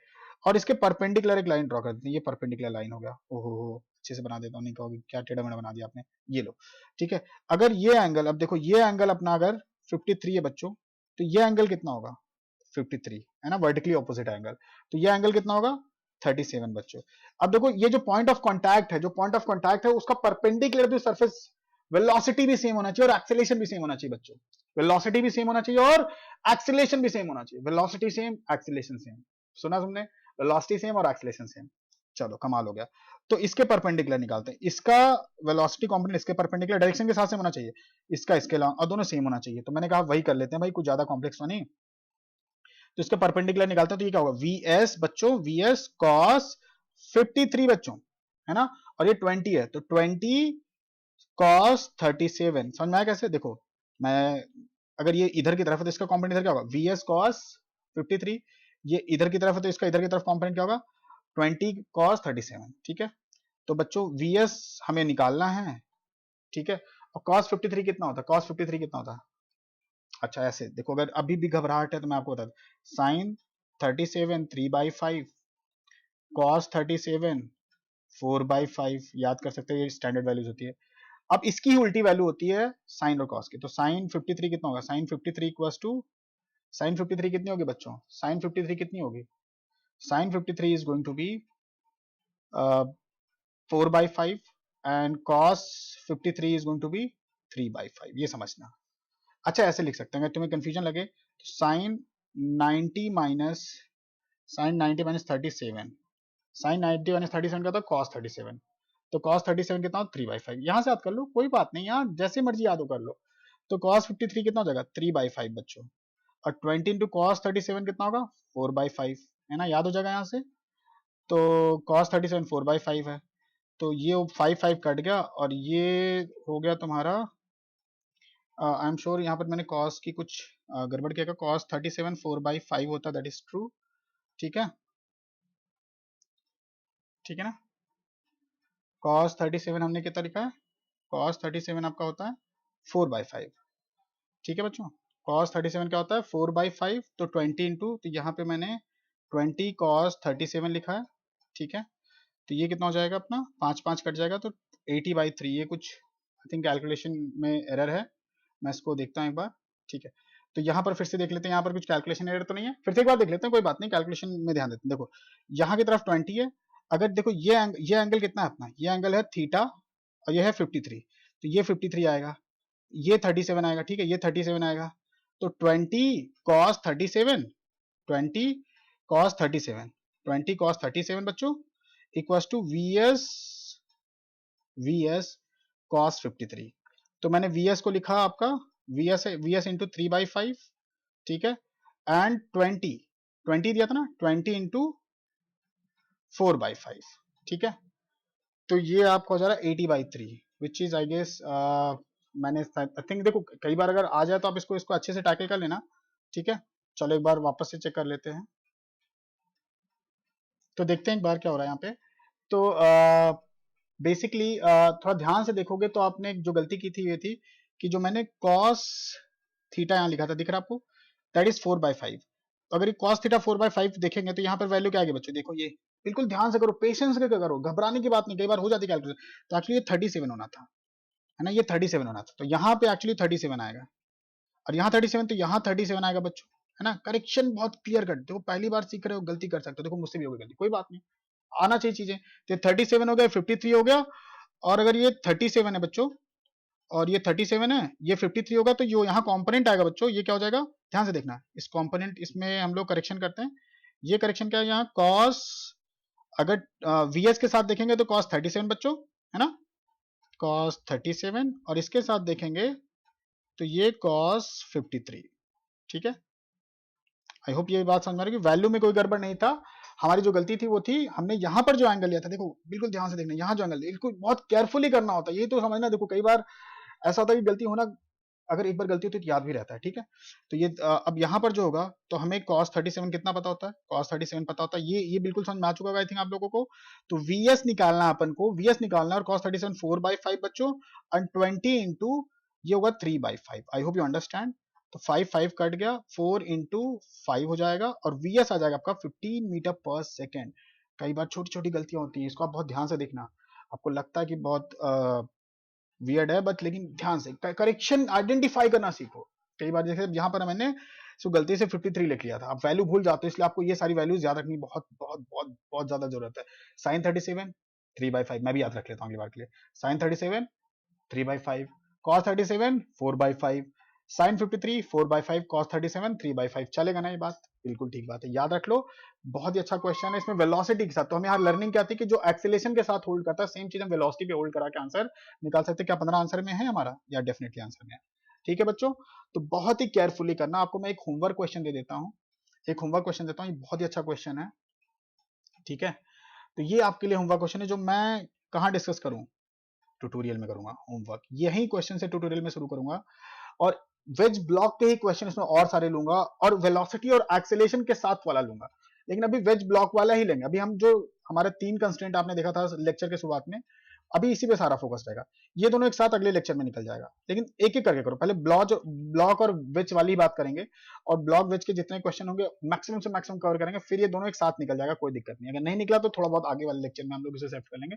और इसके परपेंडिकुलर एक लाइन ड्रॉ कर देते हैं। ये परपेंडिकुलर लाइन हो गया। ओहो अच्छे से बना देता हूँ, नहीं कहोगे क्या टेढ़ा मेढ़ा बना दिया आपने। ये लो ठीक है। अगर ये एंगल, अब देखो ये एंगल अपना अगर 53 है बच्चों, तो ये एंगल कितना होगा 53 है ना, वर्टिकली ऑपोजिट एंगल। तो ये एंगल कितना होगा 37 बच्चों। अब देखो ये जो पॉइंट ऑफ कॉन्टैक्ट है, जो पॉइंट ऑफ कॉन्टैक्ट है उसका परपेंडिकुलर टू सरफेस वेलोसिटी भी सेम होना चाहिए और एक्सेलरेशन भी सेम होना चाहिए बच्चों। वेलोसिटी भी सेम होना चाहिए और एक्सेलरेशन भी सेम होना चाहिए। Velocity same, acceleration same. सुना तुमने, वेलोसिटी सेम और एक्सेलरेशन सेम। चलो कमाल हो गया। तो इसके परपेंडिकुलर निकालते हैं। इसका वेलोसिटी कंपोनेंट इसके परपेंडिकुलर डायरेक्शन के साथ सेम होना चाहिए, इसका इसके अलावा, और दोनों सेम होना चाहिए। तो मैंने कहा वही कर लेते हैं भाई, कुछ ज्यादा कॉम्प्लेक्स तो नहीं। तो इसका परपेंडिकुलर निकालते हैं तो ये क्या होगा वीएस बच्चों, वीएस कॉस 53 बच्चों, है ना, और ये 20 है तो 20 कॉस 37। समझ में आया कैसे? देखो मैं अगर ये इधर की तरफ है तो इसका कॉम्पोनेंट इधर क्या होगा वीएस कॉस 53, ये इधर की तरफ है तो इसका इधर की तरफ कॉम्पोनेंट क्या होगा 20 कॉस 37। ठीक है, तो बच्चों वीएस हमें निकालना है, ठीक है, और कॉस 53 कितना होता है, कॉस 53 कितना होता है? अच्छा ऐसे देखो, अगर अभी भी घबराहट है तो मैं आपको बता दूं, साइन 37 3/5, कॉस 37 4/5, याद कर सकते हो, ये स्टैंडर्ड वैल्यूज होती है। अब इसकी ही उल्टी वैल्यू होती है साइन और कॉस की। तो साइन 53 कितना होगा, साइन 53 इक्वल्स टू, साइन 53 कितनी होगी बच्चों, साइन 53 कितनी होगी, sine 53 is going to be 4/5 and cos 53 is going to be 3/5, ये समझना। अच्छा ऐसे लिख सकते हैं अगर तुम्हें कंफ्यूजन लगे तो sine 90 minus, sine 90 minus 37, sine 90 minus 37 का था कॉस 37, तो कॉस 37 कितना हो 3/5, यहां से याद कर लो कोई बात नहीं, यहाँ जैसे मर्जी याद हो कर लो। तो cos 53 कितना हो जाएगा 3/5 बच्चों, और 20 इंटू कॉस 37 कितना होगा 4/5, है ना, याद हो जाएगा यहाँ से। तो cos 37 4/5 है, तो ये 5 कट गया और ये हो गया तुम्हारा, आई एम श्योर यहाँ पर मैंने cos की कुछ गड़बड़ किया, cos 37 4/5 होता, दैट इज ट्रू। ठीक है, ठीक है ना, cos 37 हमने कितना लिखा है, cos 37 आपका होता है 4/5। ठीक है बच्चों, cos 37 क्या होता है 4/5, तो 20 इंटू, तो यहाँ पे मैंने 20 cos 37 लिखा है। ठीक है, तो ये कितना हो जाएगा अपना, 5 कट जाएगा तो 80/3, ये कुछ आई थिंक कैलकुलेशन में एरर है, मैं इसको देखता हूँ एक बार। ठीक है, तो यहाँ पर फिर से देख लेते हैं, यहाँ पर कुछ कैलकुलेशन एरर तो नहीं है, फिर से एक बार देख लेते हैं, कोई बात नहीं, कैलकुलेशन में ध्यान देते हैं। देखो यहाँ की तरफ 20 है, अगर देखो ये एंगल कितना है अपना, ये एंगल है थीटा और ये है 53, तो ये 53 आएगा, ये 37 आएगा, ठीक है, ये 37 आएगा, तो 20 cos 37, 20 cos 37, 20 cos 37 बच्चों इक्वल्स टू वीएस cos 53। तो मैंने वीएस को लिखा आपका, वीएस इंटू 3/5, ठीक है, एंड 20 दिया था ना, 20 इंटू 4/5, ठीक है, तो ये आपका हो जा रहा है 80/3, विच इज आई गेस, मैंने आई थिंक, देखो कई बार अगर आ जाए तो आप इसको इसको अच्छे से टैकल कर लेना। ठीक है, चलो एक बार वापस से चेक कर लेते हैं, तो देखते हैं एक बार क्या हो रहा है यहाँ पे। तो बेसिकली थोड़ा ध्यान से देखोगे तो आपने जो गलती की थी ये थी कि जो मैंने cos थीटा यहाँ लिखा था, दिख रहा है आपको, दैट इज 4/5। तो अगर ये cos थीटा 4/5 देखेंगे तो यहाँ पर वैल्यू क्या आएगी बच्चों, देखो ये बिल्कुल ध्यान से करो, पेशेंस से करो, घबराने की बात नहीं, कई बार हो जाती कैलकुलेशन। तो एक्चुअली ये 37 होना था, है ना, ये 37 होना था, तो यहाँ पे एक्चुअली 37 आएगा, और यहाँ 37, तो यहाँ 37 आएगा बच्चों, है ना। करेक्शन बहुत क्लियर कर, देखो पहली बार सीख रहे हो गलती कर सकते हो, देखो मुझसे भी होगी गलती, कोई बात नहीं, आना चाहिए चीजें। तो 37 हो गया, 53 हो गया, और अगर ये 37 है बच्चों और ये 37 है, ये 53 होगा, तो जो यहाँ कॉम्पोनेंट आएगा बच्चों ये क्या हो जाएगा, ध्यान से देखना, इस कॉम्पोनेंट, इसमें हम लोग करेक्शन करते हैं, ये करेक्शन क्या है यहाँ cos, अगर वीएस के साथ देखेंगे तो cos 37 बच्चों, है ना, cos 37, और इसके साथ देखेंगे तो ये cos 53। ठीक है, आई होप ये बात समझ में आ रही है कि वैल्यू में कोई गड़बड़ नहीं था, हमारी जो गलती थी वो थी हमने यहाँ पर जो एंगल लिया था, देखो बिल्कुल ध्यान से देखना, यहाँ जो एंगल, इसको बहुत केयरफुली करना होता है, ये तो समझना। देखो कई बार ऐसा होता है कि गलती होना, अगर एक बार गलती होती है तो याद भी रहता है, ठीक है। तो ये अब यहाँ पर जो होगा तो हमें cos 37 कितना पता होता है, cos 37 पता होता है, ये बिल्कुल समझ में आ चुका होगा आई थिंक आप लोगों को। तो वीएस निकालना अपन को, वीएस निकालना, और cos 37 4/5 बच्चों, एंड 20 इंटू ये होगा 3/5, आई होप यू अंडरस्टैंड। तो 5 कट गया, 4 इंटू 5 हो जाएगा और वीएस आ जाएगा आपका 15 मीटर पर सेकेंड। कई बार छोटी छोटी गलतियां होती हैं, इसको आप बहुत ध्यान से देखना। आपको लगता है कि बहुत वियर्ड है, बट लेकिन ध्यान से करेक्शन आइडेंटिफाई करना सीखो। कई बार जैसे यहाँ पर मैंने गलती से 53 लिख लिया था, आप वैल्यू भूल जाते हो, इसलिए आपको ये सारी वैल्यूज याद रखनी बहुत बहुत बहुत बहुत ज्यादा जरूरत है। साइन 37 3/5, मैं भी याद रख लेता हूँ अगली बार के लिए। Sine 37 3/5, cos 37 4/5, sine 53 4/5, cos 37 3/5। चलेगा ना ये बात? बिल्कुल ठीक बात है, याद रख लो। बहुत ही अच्छा क्वेश्चन है। इसमें वेलोसिटी के साथ, तो हमें यहाँ लर्निंग क्या थी कि जो एक्सेलेरेशन के साथ होल्ड करता है, सेम चीज हम वेलोसिटी पे होल्ड करा के आंसर निकाल सकते हैं। क्या 15 आंसर में है हमारा? या डेफिनेटली आंसर में है। ठीक है बच्चों, तो बहुत ही केयरफुली करना। आपको मैं एक होमवर्क क्वेश्चन दे देता हूँ, एक होमवर्क क्वेश्चन देता हूँ, ये बहुत ही अच्छा क्वेश्चन है। ठीक है, तो ये आपके लिए होमवर्क क्वेश्चन है, जो मैं कहाँ डिस्कस करूँ? ट्यूटोरियल में करूंगा होमवर्क। यही क्वेश्चन से ट्यूटोरियल में शुरू करूंगा, और वेज ब्लॉक के ही क्वेश्चन इसमें और सारे लूंगा, और वेलोसिटी और एक्सेलेरेशन के साथ वाला लूंगा। लेकिन अभी वेज ब्लॉक वाला ही लेंगे। अभी हम जो हमारे 3 कंस्ट्रेंट आपने देखा था लेक्चर के शुरुआत में, अभी इसी पे सारा फोकस रहेगा। ये दोनों एक साथ अगले लेक्चर में निकल जाएगा, लेकिन एक एक करके करो। पहले ब्लॉक और वेज वाली ही बात करेंगे, और ब्लॉक वेज के जितने क्वेश्चन होंगे मैक्सिमम से मैक्सिमम कवर करेंगे, फिर ये दोनों एक साथ निकल जाएगा, कोई दिक्कत नहीं। अगर नहीं निकला तो थोड़ा बहुत आगे वाले लेक्चर में हम लोग इसे सेट कर लेंगे।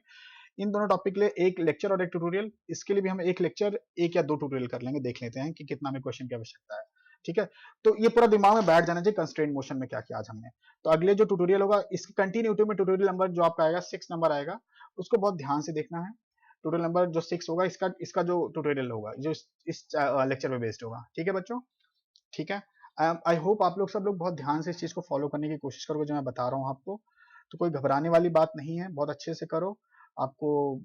इन दोनों टॉपिक के लिए एक लेक्चर और एक ट्यूटोरियल, इसके लिए भी हम एक लेक्चर, एक या 2 ट्यूटोरियल कर लेंगे, देख लेते हैं कि कितना हमें क्वेश्चन की आवश्यकता है। ठीक है, तो ये पूरा दिमाग में बैठ जाना चाहिए कंस्ट्रेंट मोशन में क्या किया आज हमने। तो अगले जो ट्यूटोरियल होगा, इसकी कंटिन्यूटी में ट्यूटोरियल नंबर जो आपका आएगा 6 नंबर आएगा, उसको बहुत ध्यान से देखना है। ट्यूटोरियल नंबर जो 6 होगा, इसका इसका जो ट्यूटोरियल होगा, जो इस लेक्चर पे बेस्ड होगा। ठीक है बच्चों, ठीक है। आई होप आप लोग सब लोग बहुत ध्यान से इस चीज को फॉलो करने की कोशिश करोगे जो मैं बता रहा हूँ आपको। तो कोई घबराने वाली बात नहीं है, बहुत अच्छे से करो। आपको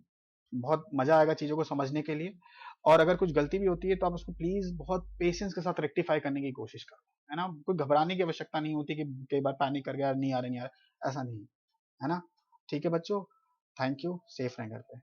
बहुत मजा आएगा चीजों को समझने के लिए। और अगर कुछ गलती भी होती है तो आप उसको प्लीज बहुत पेशेंस के साथ रेक्टिफाई करने की कोशिश करो, है ना। कोई घबराने की आवश्यकता नहीं होती कि कई बार पैनिक कर गया, नहीं आ रहा नहीं आ रहा, ऐसा नहीं है ना। ठीक है बच्चों, थैंक यू, सेफ रहें घर पे।